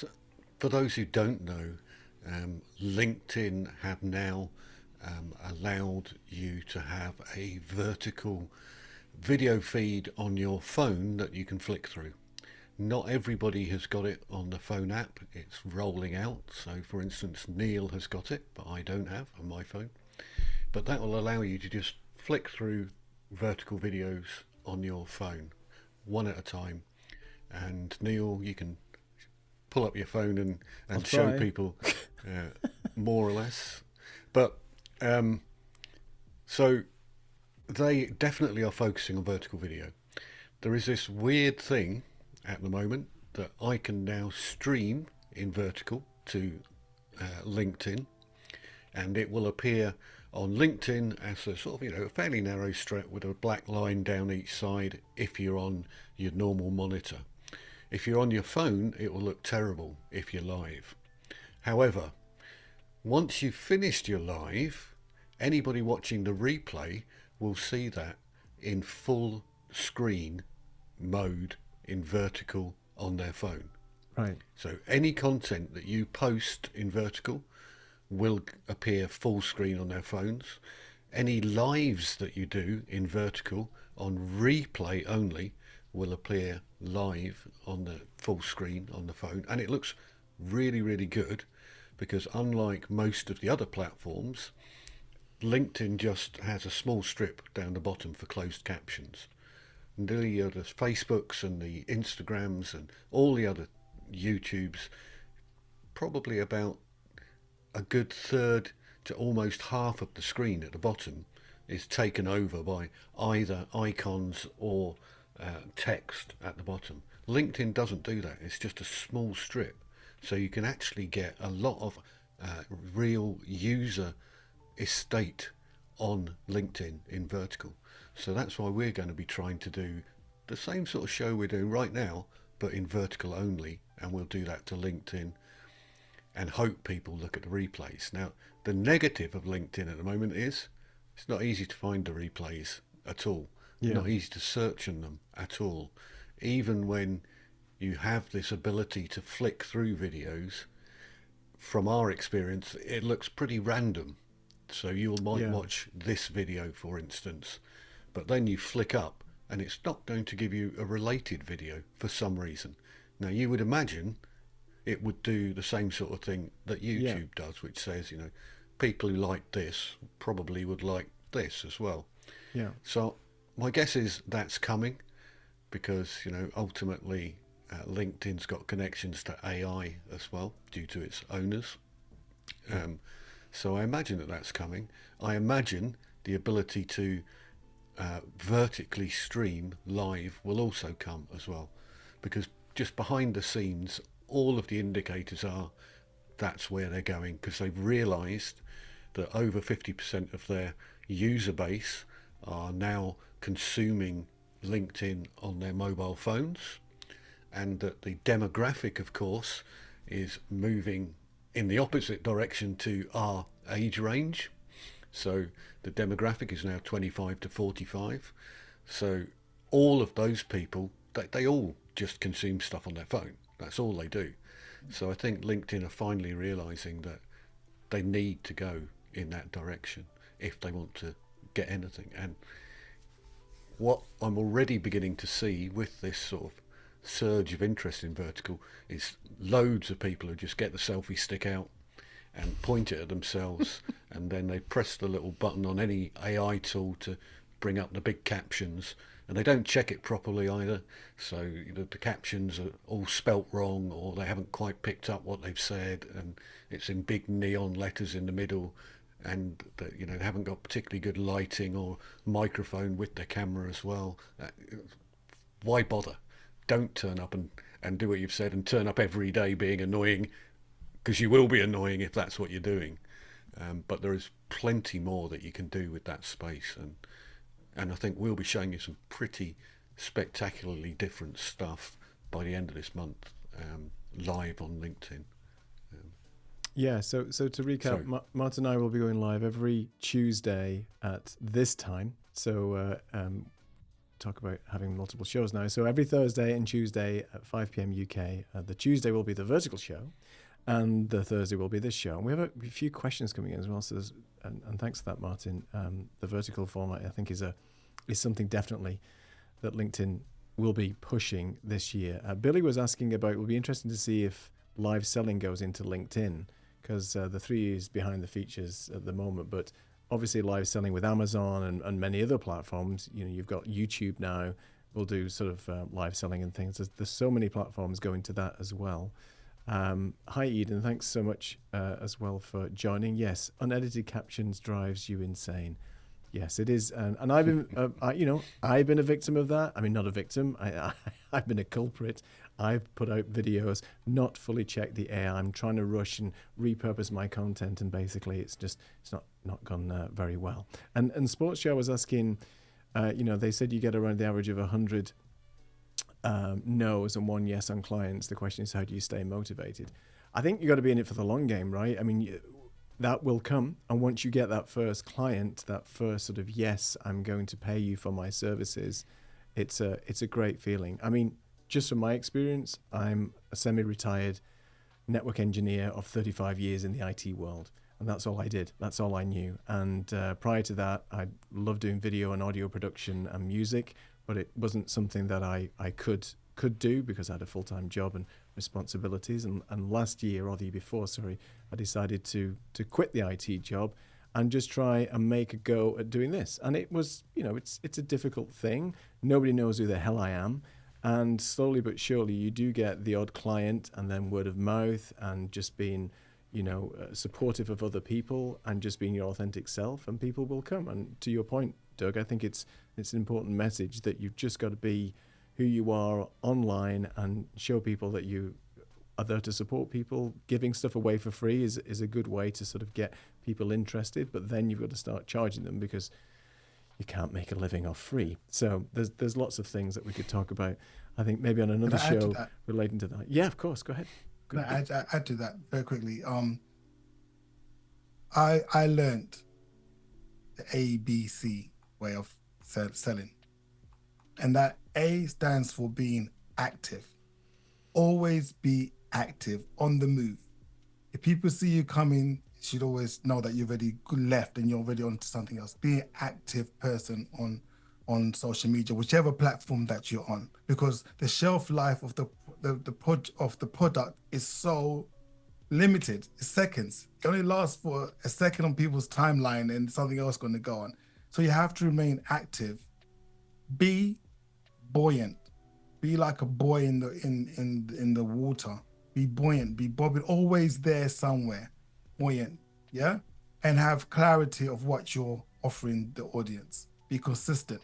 Speaker 2: for those who don't know, LinkedIn have now allowed you to have a vertical video feed on your phone that you can flick through. Not everybody has got it on the phone app. It's rolling out. So for instance, Neil has got it, but I don't have on my phone. But that will allow you to just flick through vertical videos on your phone, one at a time. And Neil, you can pull up your phone and show people more or less. But so they definitely are focusing on vertical video. There is this weird thing at the moment that I can now stream in vertical to LinkedIn, and it will appear on LinkedIn as a sort of, a fairly narrow strip with a black line down each side if you're on your normal monitor. If you're on your phone, it will look terrible if you're live. However, once you've finished your live, anybody watching the replay will see that in full screen mode in vertical on their phone.
Speaker 1: Right.
Speaker 2: So any content that you post in vertical will appear full screen on their phones. Any lives that you do in vertical on replay only will appear live on the full screen on the phone, and it looks really, really good, because unlike most of the other platforms, LinkedIn just has a small strip down the bottom for closed captions. And the Facebooks and the Instagrams and all the other YouTubes, probably about a good third to almost half of the screen at the bottom is taken over by either icons or text at the bottom. LinkedIn doesn't do that. It's just a small strip, so you can actually get a lot of real user estate on LinkedIn in vertical. So that's why we're going to be trying to do the same sort of show we're doing right now, but in vertical only, and we'll do that to LinkedIn and hope people look at the replays. Now, the negative of LinkedIn at the moment is it's not easy to find the replays at all.
Speaker 1: Yeah.
Speaker 2: Not easy to search on them at all. Even when you have this ability to flick through videos, from our experience, it looks pretty random. So you might watch this video, for instance, but then you flick up and it's not going to give you a related video for some reason. Now, you would imagine it would do the same sort of thing that YouTube does, which says, people who like this probably would like this as well.
Speaker 1: Yeah.
Speaker 2: So my guess is that's coming, because, ultimately LinkedIn's got connections to AI as well due to its owners. So I imagine that that's coming. I imagine the ability to vertically stream live will also come as well, because just behind the scenes, all of the indicators are that's where they're going, because they've realized that over 50% of their user base are now consuming LinkedIn on their mobile phones, and that the demographic, of course, is moving in the opposite direction to our age range. So the demographic is now 25 to 45. So all of those people, they all just consume stuff on their phone. That's all they do. So I think LinkedIn are finally realizing that they need to go in that direction if they want to get anything. And what I'm already beginning to see with this sort of surge of interest in vertical is loads of people who just get the selfie stick out and point it at themselves and then they press the little button on any AI tool to bring up the big captions, and they don't check it properly either, so the captions are all spelt wrong, or they haven't quite picked up what they've said, and it's in big neon letters in the middle, and they haven't got particularly good lighting or microphone with their camera as well. Why bother? Don't turn up and do what you've said and turn up every day being annoying, because you will be annoying if that's what you're doing. But there is plenty more that you can do with that space, and I think we'll be showing you some pretty spectacularly different stuff by the end of this month, live on LinkedIn.
Speaker 1: Yeah, so to recap, Martin and I will be going live every Tuesday at this time. So talk about having multiple shows now. So every Thursday and Tuesday at 5 p.m. UK, the Tuesday will be the vertical show, and the Thursday will be this show. And we have a few questions coming in as well. So and thanks for that, Martin. The vertical format, I think, is something definitely that LinkedIn will be pushing this year. Billy was asking about, it will be interesting to see if live selling goes into LinkedIn, because the 3 is behind the features at the moment, but obviously live selling with Amazon and many other platforms, you've got YouTube now, will do sort of live selling and things. There's so many platforms going to that as well. Hi Eden, thanks so much as well for joining. Yes, unedited captions drives you insane. Yes, it is, and I've been, I've been a victim of that. I mean, not a victim. I've been a culprit. I've put out videos, not fully checked the AI. I'm trying to rush and repurpose my content, and basically, it's not gone very well. And Sports Show was asking, they said you get around the average of 100 no's and 1 yes on clients. The question is, how do you stay motivated? I think you got to be in it for the long game, right? I mean, that will come, and once you get that first client, that first sort of yes, I'm going to pay you for my services, it's a great feeling. I mean, just from my experience, I'm a semi-retired network engineer of 35 years in the IT world, and that's all I did. That's all I knew. And prior to that, I loved doing video and audio production and music, but it wasn't something that I could do because I had a full-time job and responsibilities. And last year, or the year before, sorry, I decided to quit the IT job and just try and make a go at doing this. And it was, it's a difficult thing. Nobody knows who the hell I am. And slowly but surely, you do get the odd client, and then word of mouth, and just being, supportive of other people, and just being your authentic self, and people will come. And to your point, Doug, I think it's an important message that you've just got to be who you are online and show people that you are there to support people. Giving stuff away for free is a good way to sort of get people interested, but then you've got to start charging them, because you can't make a living off free. So there's lots of things that we could talk about. I think maybe on another show relating to that. Yeah, of course. Go ahead.
Speaker 3: Can I add to that very quickly? I learned the ABC way of selling, and that A stands for being active. Always be active, on the move. If people see you coming, you should always know that you've already left and you're already on to something else. Be an active person on social media, whichever platform that you're on, because the shelf life of the product is so limited. It's seconds. It only lasts for a second on people's timeline, and something else going to go on. So you have to remain active. Be buoyant. Be like a buoy in the water. Be buoyant. Be bobbing. Always there somewhere. Buoyant. Yeah. And have clarity of what you're offering the audience. Be consistent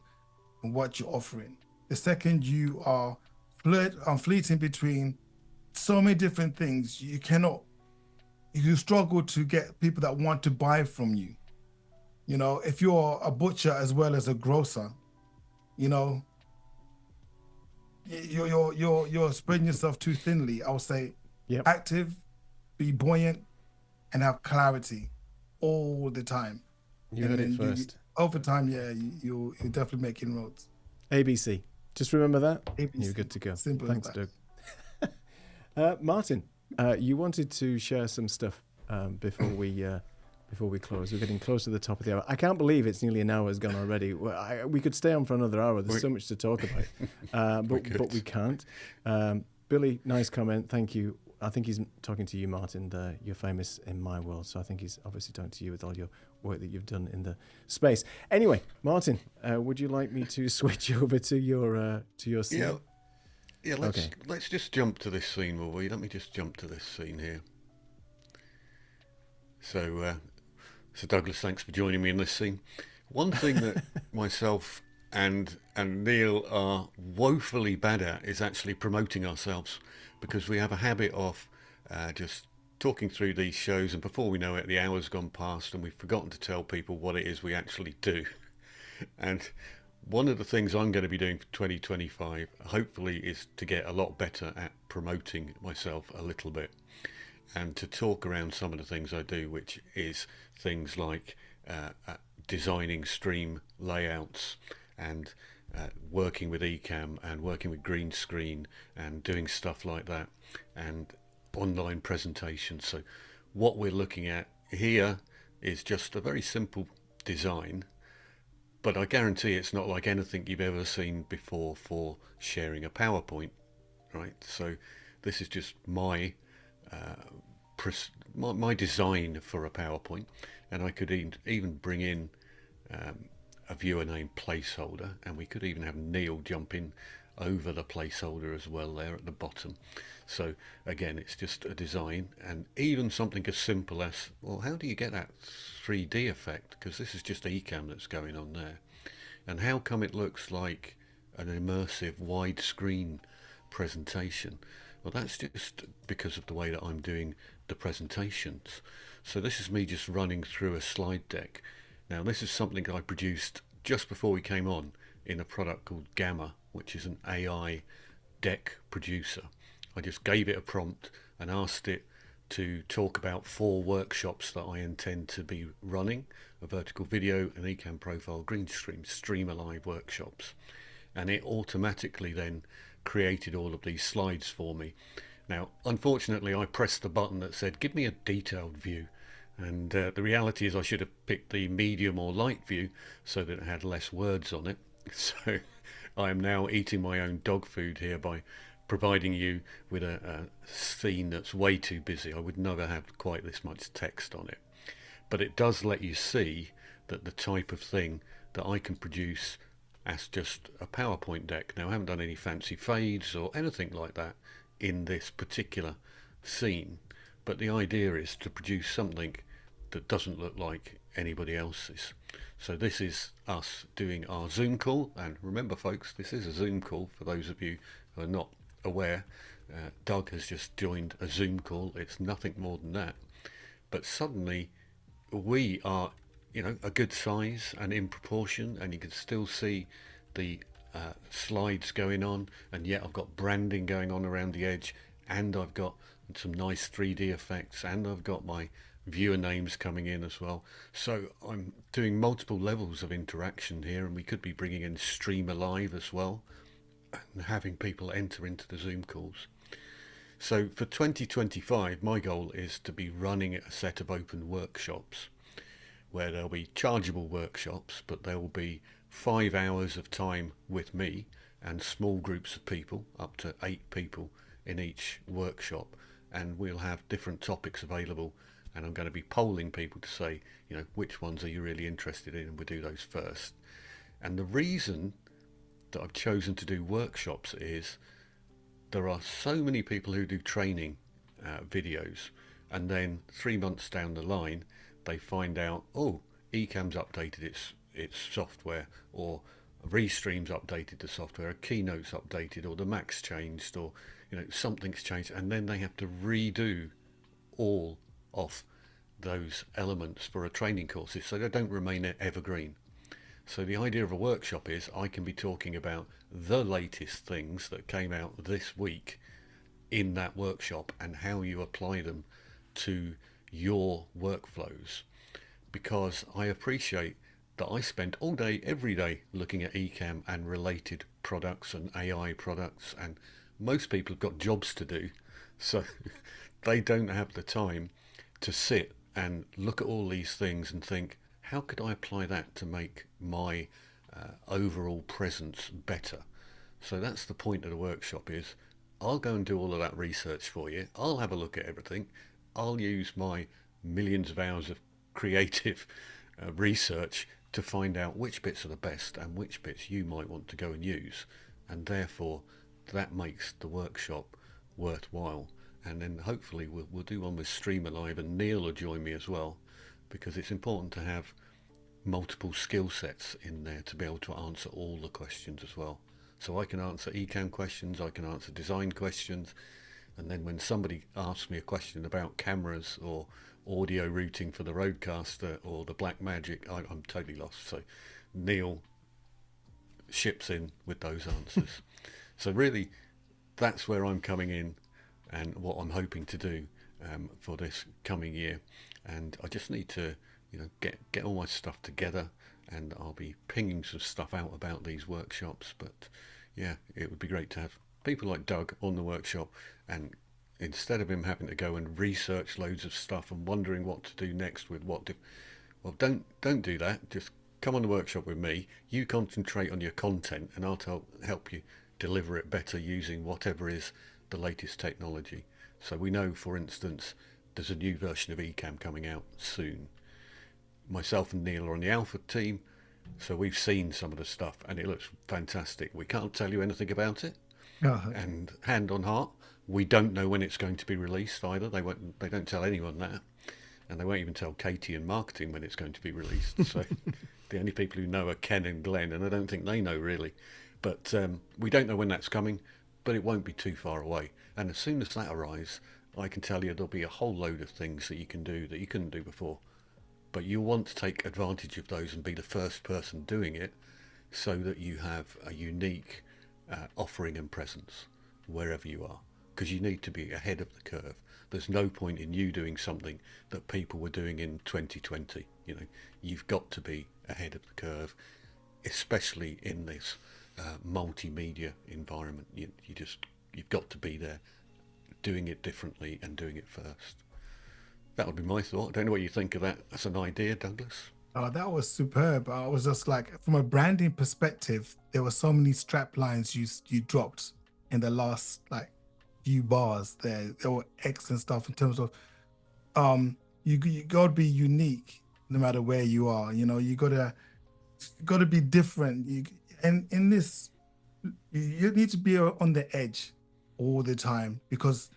Speaker 3: in what you're offering. The second you are fleeting between so many different things, you struggle to get people that want to buy from you. If you're a butcher as well as a grocer, you're spreading yourself too thinly. I would say,
Speaker 1: yep.
Speaker 3: Active, be buoyant, and have clarity all the time.
Speaker 1: You heard it first.
Speaker 3: Over time, you're definitely making inroads.
Speaker 1: ABC. Just remember that.
Speaker 3: ABC.
Speaker 1: You're good to go.
Speaker 3: Simple.
Speaker 1: Thanks, Doug. Martin, you wanted to share some stuff before we close. We're getting close to the top of the hour. I can't believe it's nearly an hour has gone already. We could stay on for another hour. There's so much to talk about, but we can't. Billy, nice comment. Thank you. I think he's talking to you, Martin. You're famous in my world, so I think he's obviously talking to you with all your work that you've done in the space. Anyway, Martin, would you like me to switch over to your scene?
Speaker 2: Yeah. Let's just jump to this scene, will we? Let me just jump to this scene here. So Douglas, thanks for joining me in this scene. One thing that myself and Neil are woefully bad at is actually promoting ourselves, because we have a habit of just talking through these shows, and before we know it, the hour's gone past and we've forgotten to tell people what it is we actually do. And one of the things I'm going to be doing for 2025, hopefully, is to get a lot better at promoting myself a little bit, and to talk around some of the things I do, which is things like designing stream layouts and working with Ecamm and working with green screen and doing stuff like that, and online presentations. So what we're looking at here is just a very simple design, but I guarantee it's not like anything you've ever seen before for sharing a PowerPoint, right? So this is just my my design for a PowerPoint, and I could even bring in a viewer name placeholder, and we could even have Neil jump in over the placeholder as well there at the bottom. So again, it's just a design, and even something as simple as, well, how do you get that 3D effect? Because this is just Ecamm that's going on there. And how come it looks like an immersive widescreen presentation? Well, that's just because of the way that I'm doing the presentations. So this is me just running through a slide deck. Now, this is something I produced just before we came on in a product called Gamma, which is an AI deck producer. I just gave it a prompt and asked it to talk about 4 workshops that I intend to be running: a vertical video, an Ecamm profile, green screen, streamer live workshops. And it automatically then created all of these slides for me. Now, unfortunately, I pressed the button that said, give me a detailed view. And the reality is I should have picked the medium or light view so that it had less words on it. So I am now eating my own dog food here by providing you with a scene that's way too busy. I would never have quite this much text on it. But it does let you see that the type of thing that I can produce as just a PowerPoint deck. Now, I haven't done any fancy fades or anything like that in this particular scene, but the idea is to produce something that doesn't look like anybody else's. So this is us doing our Zoom call, and remember folks, this is a Zoom call for those of you who are not aware. Doug has just joined a Zoom call. It's nothing more than that, but suddenly we are, you know, a good size and in proportion, and you can still see the slides going on, and yet I've got branding going on around the edge, and I've got some nice 3D effects, and I've got my viewer names coming in as well. So I'm doing multiple levels of interaction here, and we could be bringing in streamer live as well and having people enter into the Zoom calls. So for 2025, my goal is to be running a set of open workshops where there'll be chargeable workshops, but there will be 5 hours of time with me and small groups of people, up to 8 people in each workshop, and we'll have different topics available, and I'm going to be polling people to say, you know, which ones are you really interested in, and we'll do those first. And the reason that I've chosen to do workshops is there are so many people who do training videos, and then 3 months down the line they find out, oh, Ecamm's updated its software, or Restream's updated the software, a Keynote's updated, or the Mac's changed, or, you know, something's changed, and then they have to redo all of those elements for a training courses, so they don't remain evergreen. So the idea of a workshop is I can be talking about the latest things that came out this week in that workshop and how you apply them to your workflows, because I appreciate that I spend all day every day looking at Ecamm and related products and AI products, and most people have got jobs to do, so they don't have the time to sit and look at all these things and think, how could I apply that to make my overall presence better? So that's the point of the workshop, is I'll go and do all of that research for you. I'll have a look at everything. I'll use my millions of hours of creative research to find out which bits are the best and which bits you might want to go and use, and therefore that makes the workshop worthwhile. And then hopefully we'll do one with Streamer Live, and Neil will join me as well, because it's important to have multiple skill sets in there to be able to answer all the questions as well. So I can answer Ecamm questions, I can answer design questions, and then when somebody asks me a question about cameras or audio routing for the Rodecaster or the Blackmagic, I'm totally lost. So Neil ships in with those answers. So really, that's where I'm coming in and what I'm hoping to do for this coming year. And I just need to, you know, get all my stuff together and I'll be pinging some stuff out about these workshops. But yeah, it would be great to have people like Doug on the workshop, and instead of him having to go and research loads of stuff and wondering what to do next with what, well, don't do that. Just come on the workshop with me. You concentrate on your content, and I'll help you deliver it better using whatever is the latest technology. So we know, for instance, there's a new version of Ecamm coming out soon. Myself and Neil are on the alpha team, so we've seen some of the stuff, and it looks fantastic. We can't tell you anything about it, and hand on heart, we don't know when it's going to be released either. They don't tell anyone that, and they won't even tell Katie in marketing when it's going to be released. So the only people who know are Ken and Glenn, and I don't think they know really. But we don't know when that's coming, but it won't be too far away. And as soon as that arrives, I can tell you there'll be a whole load of things that you can do that you couldn't do before. But you'll want to take advantage of those and be the first person doing it, so that you have a unique offering and presence wherever you are, because you need to be ahead of the curve. There's no point in you doing something that people were doing in 2020. You know, you've got to be ahead of the curve, especially in this multimedia environment. You've got to be there, doing it differently and doing it first. That would be my thought. I don't know what you think of that as an idea, Douglas.
Speaker 3: Oh, that was superb. I was just like, from a branding perspective, there were so many strap lines you dropped in the last like few bars there. There were excellent stuff in terms of you got to be unique no matter where you are. You know, you got to be different. And in this, you need to be on the edge all the time, because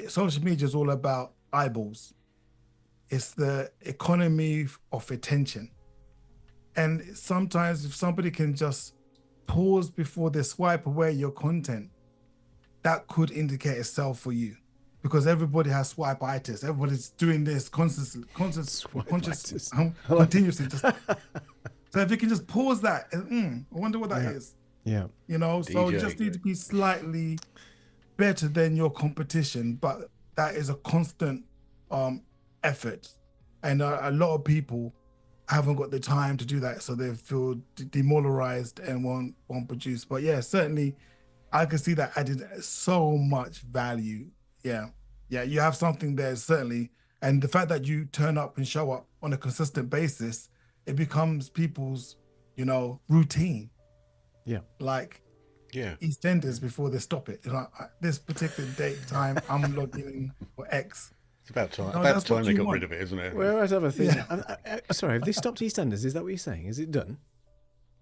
Speaker 3: social media is all about eyeballs. It's the economy of attention. And sometimes if somebody can just pause before they swipe away your content, that could indicate a sell for you, because everybody has swipe-itis. Everybody's doing this continuously. So if you can just pause that, I wonder what that is.
Speaker 1: Yeah.
Speaker 3: You know, so you just need to be slightly better than your competition, but that is a constant effort. And a lot of people haven't got the time to do that, so they feel demoralized and won't produce. But yeah, certainly I can see that added so much value. Yeah, you have something there, certainly. And the fact that you turn up and show up on a consistent basis, it becomes people's, routine.
Speaker 1: Yeah.
Speaker 3: Like EastEnders before they stop it. Like, this particular date time, I'm logging in for X.
Speaker 2: It's about time they got rid of it, isn't it?
Speaker 1: Well, I have a thing. Yeah. Sorry, have they stopped EastEnders? Is that what you're saying? Is it done?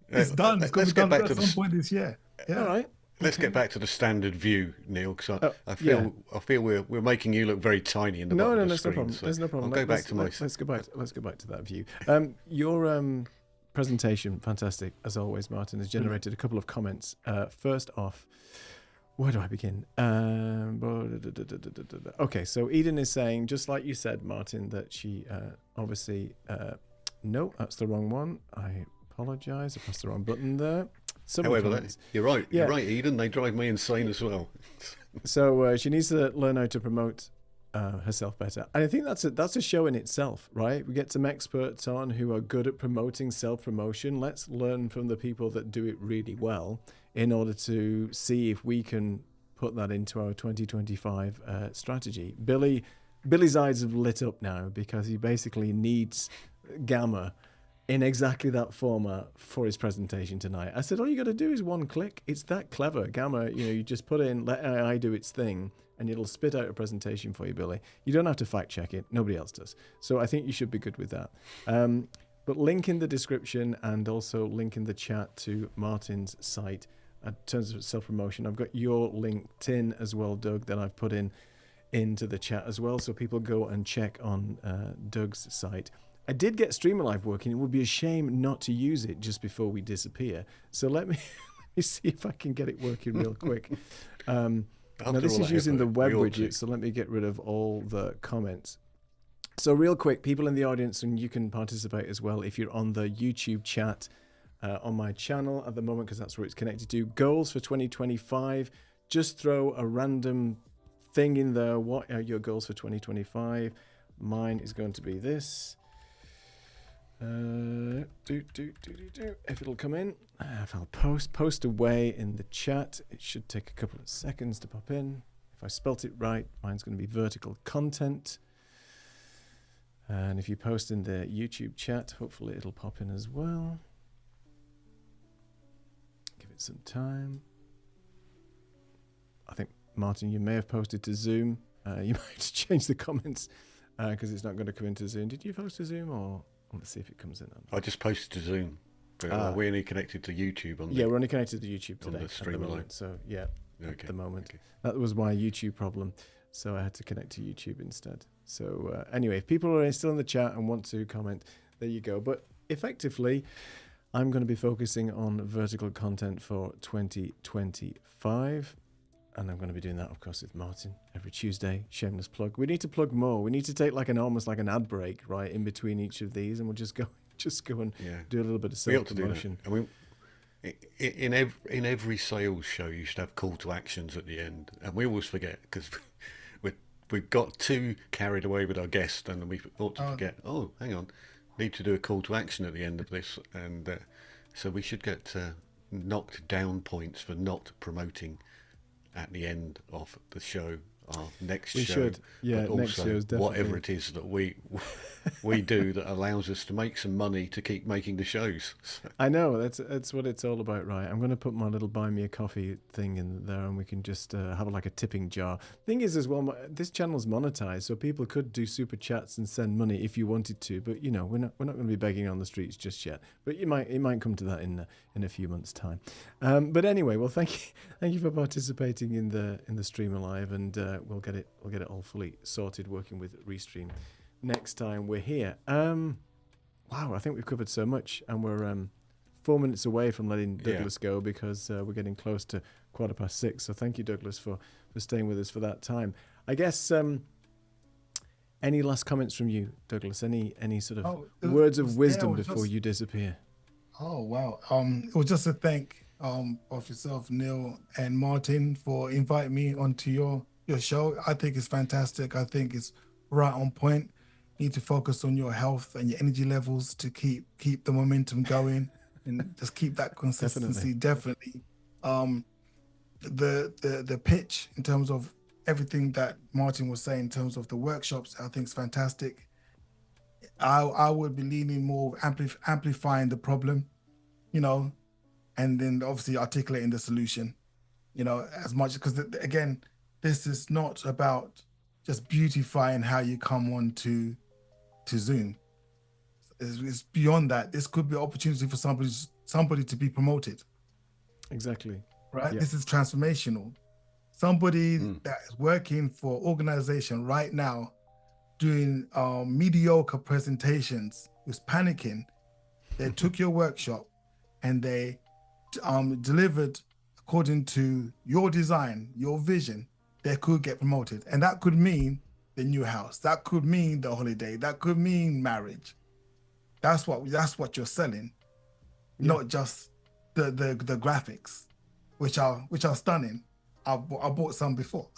Speaker 3: It's done. It's going to be done at some point this year. Yeah.
Speaker 1: All right.
Speaker 2: Let's get back to the standard view, Neil, because I feel we're making you look very tiny in the bottom of the screen.
Speaker 1: No problem.
Speaker 2: So
Speaker 1: there's no problem.
Speaker 2: I'll go back to my.
Speaker 1: Let's go back to that view. Your presentation, fantastic as always, Martin, has generated a couple of comments. First off, where do I begin? Okay, so Eden is saying, just like you said, Martin, that she obviously no, that's the wrong one. I apologize. I pressed the wrong button there.
Speaker 2: However, you're right. Yeah. You're right, Eden. They drive me insane as well.
Speaker 1: So she needs to learn how to promote herself better. And I think that's a show in itself, right? We get some experts on who are good at promoting self-promotion. Let's learn from the people that do it really well in order to see if we can put that into our 2025 strategy. Billy's eyes have lit up now, because he basically needs Gamma in exactly that format for his presentation tonight. I said, all you got to do is one click. It's that clever. Gamma, you just put in, let AI do its thing, and it'll spit out a presentation for you, Billy. You don't have to fact check it. Nobody else does. So I think you should be good with that. But link in the description, and also link in the chat to Martin's site in terms of self-promotion. I've got your LinkedIn as well, Doug, that I've put into the chat as well, so people go and check on Doug's site. I did get Streamer Live working. It would be a shame not to use it just before we disappear. So let me see if I can get it working real quick. Now this is using the web widget, so let me get rid of all the comments. So real quick, people in the audience, and you can participate as well if you're on the YouTube chat on my channel at the moment, because that's where it's connected to. Goals for 2025. Just throw a random thing in there. What are your goals for 2025? Mine is going to be this. If it'll come in, if I'll post away in the chat, it should take a couple of seconds to pop in. If I spelt it right, mine's going to be vertical content. And if you post in the YouTube chat, hopefully it'll pop in as well. Give it some time. I think, Martin, you may have posted to Zoom. You might have to change the comments because it's not going to come into Zoom. Did you post to Zoom or... Let's see if it comes in.
Speaker 2: I just posted to Zoom. But we're only connected to YouTube on the...
Speaker 1: Yeah, we're only connected to YouTube today.
Speaker 2: On the stream alone.
Speaker 1: So, yeah,
Speaker 2: okay.
Speaker 1: At the moment.
Speaker 2: Okay.
Speaker 1: That was my YouTube problem. So I had to connect to YouTube instead. So anyway, if people are still in the chat and want to comment, there you go. But effectively, I'm going to be focusing on vertical content for 2025. And I'm going to be doing that, of course, with Martin every Tuesday. Shameless plug. We need to plug more. We need to take almost like an ad break, right, in between each of these, and we'll just go and do a little bit of self-promotion.
Speaker 2: I mean, in every sales show, you should have call to actions at the end, and we always forget because we've got too carried away with our guest, and we ought to forget. Oh, hang on, need to do a call to action at the end of this, and so we should get knocked down points for not promoting at the end of the show, our next show.
Speaker 1: Should. Yeah,
Speaker 2: but
Speaker 1: next
Speaker 2: also
Speaker 1: show is definitely...
Speaker 2: whatever it is that we do that allows us to make some money to keep making the shows.
Speaker 1: I know, that's what it's all about, right? I'm going to put my little buy me a coffee thing in there and we can just have like a tipping jar. Thing is as well, this channel's monetized, so people could do super chats and send money if you wanted to, but you know, we're not going to be begging on the streets just yet. But it might come to that in a few months' time. But anyway, well, thank you for participating in the stream alive, and we'll get it all fully sorted working with Restream next time we're here. Wow, I think we've covered so much, and we're 4 minutes away from letting Douglas go because we're getting close to 6:15. So thank you, Douglas, for staying with us for that time. I guess any last comments from you, Douglas? Any sort of words of wisdom before you disappear?
Speaker 3: Oh wow, it was just a thank of yourself, Neil and Martin, for inviting me onto your show. I think it's fantastic. I think it's right on point. You need to focus on your health and your energy levels to keep the momentum going and just keep that consistency. Definitely. The pitch in terms of everything that Martin was saying in terms of the workshops, I think is fantastic. I would be leaning more amplifying the problem, you know, and then obviously articulating the solution, you know, as much, because again, this is not about just beautifying how you come on to Zoom. It's beyond that. This could be an opportunity for somebody to be promoted.
Speaker 1: Exactly.
Speaker 3: Right?
Speaker 1: Yeah.
Speaker 3: This is transformational. Somebody that is working for organization right now doing mediocre presentations, who's panicking. They took your workshop and they delivered according to your design, your vision. They could get promoted, and that could mean the new house. That could mean the holiday. That could mean marriage. That's what you're selling, not just the graphics, which are stunning. I bought some before.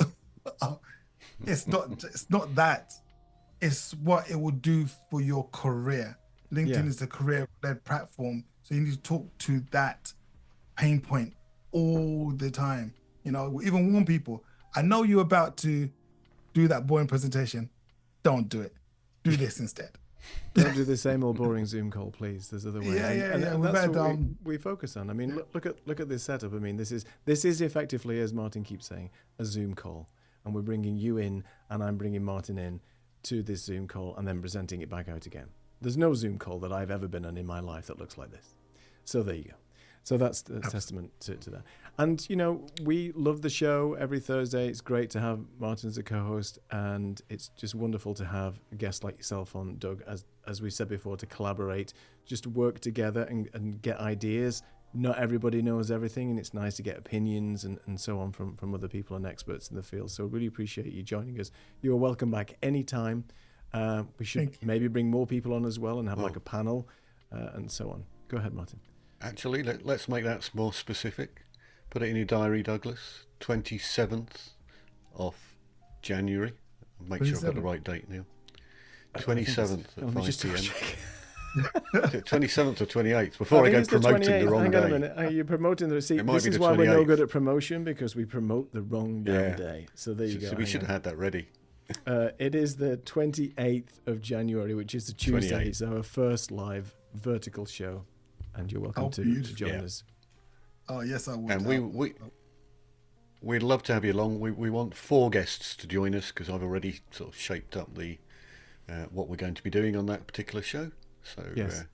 Speaker 3: It's not that. It's what it will do for your career. LinkedIn is a career-led platform, so you need to talk to that pain point all the time. You know, even warn people. I know you're about to do that boring presentation. Don't do it. Do this instead.
Speaker 1: Don't do the same old boring Zoom call, please. There's other ways. And that's what we focus on. I mean, look at this setup. I mean, this is effectively, as Martin keeps saying, a Zoom call, and we're bringing you in, and I'm bringing Martin in to this Zoom call, and then presenting it back out again. There's no Zoom call that I've ever been on in my life that looks like this. So there you go. So that's a testament to that. And, you know, we love the show every Thursday. It's great to have Martin as a co-host, and it's just wonderful to have a guest like yourself on, Doug, as we said before, to collaborate, just to work together and get ideas. Not everybody knows everything, and it's nice to get opinions and so on from other people and experts in the field. So really appreciate you joining us. You're welcome back anytime. We should maybe bring more people on as well and have like a panel and so on. Go ahead, Martin.
Speaker 2: Actually, let's make that more specific. Put it in your diary, Douglas. 27th of January. Make sure I've got the right date, Neil. 27th at 5 p.m. Is it 27th or 28th? Before I
Speaker 1: think
Speaker 2: go
Speaker 1: it's the
Speaker 2: promoting the
Speaker 1: 28th.
Speaker 2: wrong
Speaker 1: Hang on a
Speaker 2: day.
Speaker 1: minute. Are you promoting the receipt?
Speaker 2: It might
Speaker 1: This
Speaker 2: be
Speaker 1: is
Speaker 2: the
Speaker 1: why we're no
Speaker 2: 28th.
Speaker 1: good at promotion, because we promote the wrong damn
Speaker 2: Yeah.
Speaker 1: day. So there you go.
Speaker 2: So we
Speaker 1: hang
Speaker 2: should
Speaker 1: on.
Speaker 2: have had that ready.
Speaker 1: It is the 28th of January, which is the Tuesday.
Speaker 2: 28th.
Speaker 1: It's our first live vertical show, and you're welcome to
Speaker 3: beautiful.
Speaker 1: join
Speaker 2: Yeah.
Speaker 1: us.
Speaker 3: Oh yes, I would.
Speaker 2: And we'd love to have you along. We want 4 guests to join us, because I've already sort of shaped up the what we're going to be doing on that particular show. So
Speaker 1: Yes.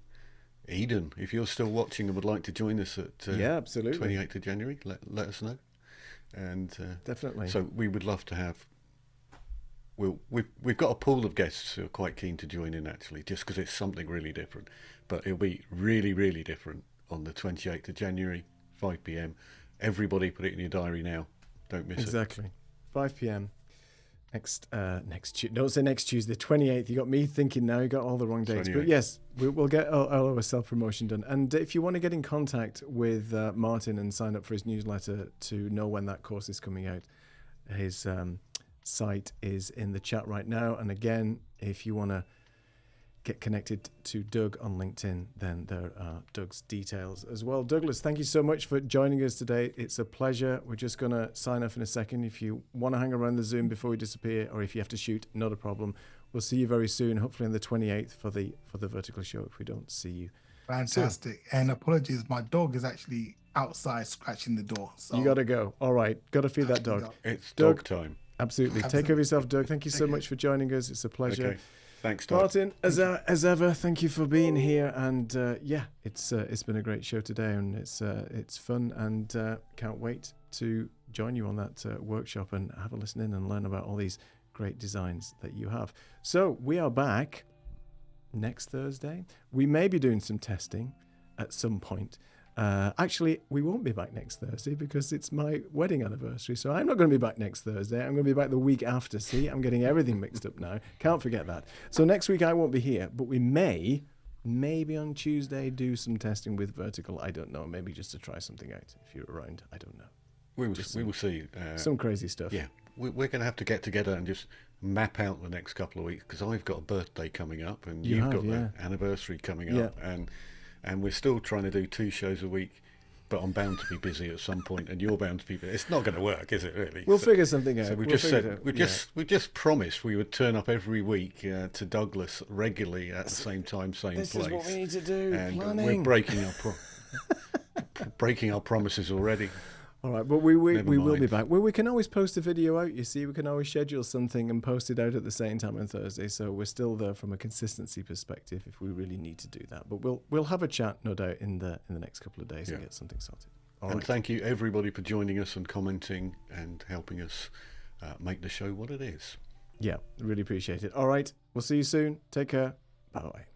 Speaker 2: Eden, if you're still watching and would like to join us at
Speaker 1: Yeah, absolutely.
Speaker 2: 28th of January, let us know. And
Speaker 1: Definitely.
Speaker 2: so we would love to have. We've got a pool of guests who are quite keen to join in, actually, just because it's something really different. But it'll be really, really different on the 28th of January, 5 p.m. Everybody put it in your diary now. Don't miss it.
Speaker 1: Exactly. 5 p.m. Don't say next Tuesday, 28th. You got me thinking now. You got all the wrong dates.
Speaker 2: 28th.
Speaker 1: But yes, we'll get all our self-promotion done. And if you want to get in contact with Martin and sign up for his newsletter to know when that course is coming out, his site is in the chat right now. And again, if you want to get connected to Doug on LinkedIn, then there are Doug's details as well. Douglas, thank you so much for joining us today. It's a pleasure. We're just going to sign off in a second. If you want to hang around the Zoom before we disappear, or if you have to shoot, not a problem. We'll see you very soon, hopefully on the 28th for the vertical show, if we don't see you.
Speaker 3: Fantastic. And apologies, my dog is actually outside scratching the door. So
Speaker 1: You got to go. All right. Got to feed that dog.
Speaker 2: It's
Speaker 1: Doug.
Speaker 2: dog time.
Speaker 1: Absolutely. Take care of yourself, Doug. Thank you so much for joining us. It's a pleasure.
Speaker 2: Okay. Thanks, Doug.
Speaker 1: Martin, as ever, thank you for being here. And it's been a great show today, and it's fun, and can't wait to join you on that workshop and have a listen in and learn about all these great designs that you have. So we are back next Thursday. We may be doing some testing at some point. Actually, we won't be back next Thursday because it's my wedding anniversary. So I'm not going to be back next Thursday. I'm going to be back the week after. See, I'm getting everything mixed up now. Can't forget that. So next week I won't be here, but we maybe on Tuesday do some testing with Vertical. I don't know. Maybe just to try something out. If you're around, I don't know.
Speaker 2: We will see.
Speaker 1: Some crazy stuff.
Speaker 2: Yeah, we're going to have to get together and just map out the next couple of weeks, because I've got a birthday coming up, and you've got the anniversary coming up, and we're still trying to do 2 shows a week, but I'm bound to be busy at some point, and you're bound to be busy. It's not going to work, is it, really?
Speaker 1: We'll figure something out.
Speaker 2: So we just promised we would turn up every week to Douglas regularly at the same time, same place.
Speaker 1: This is what we need to do.
Speaker 2: And
Speaker 1: planning.
Speaker 2: we're breaking our promises already.
Speaker 1: All right, but we will be
Speaker 2: mind.
Speaker 1: back. Well, we can always post a video out, you see. We can always schedule something and post it out at the same time on Thursday. So we're still there from a consistency perspective if we really need to do that. But we'll have a chat, no doubt, in the next couple of days and get something sorted. All
Speaker 2: And
Speaker 1: right.
Speaker 2: thank you, everybody, for joining us and commenting and helping us make the show what it is.
Speaker 1: Yeah, really appreciate it. All right, we'll see you soon. Take care. Bye-bye.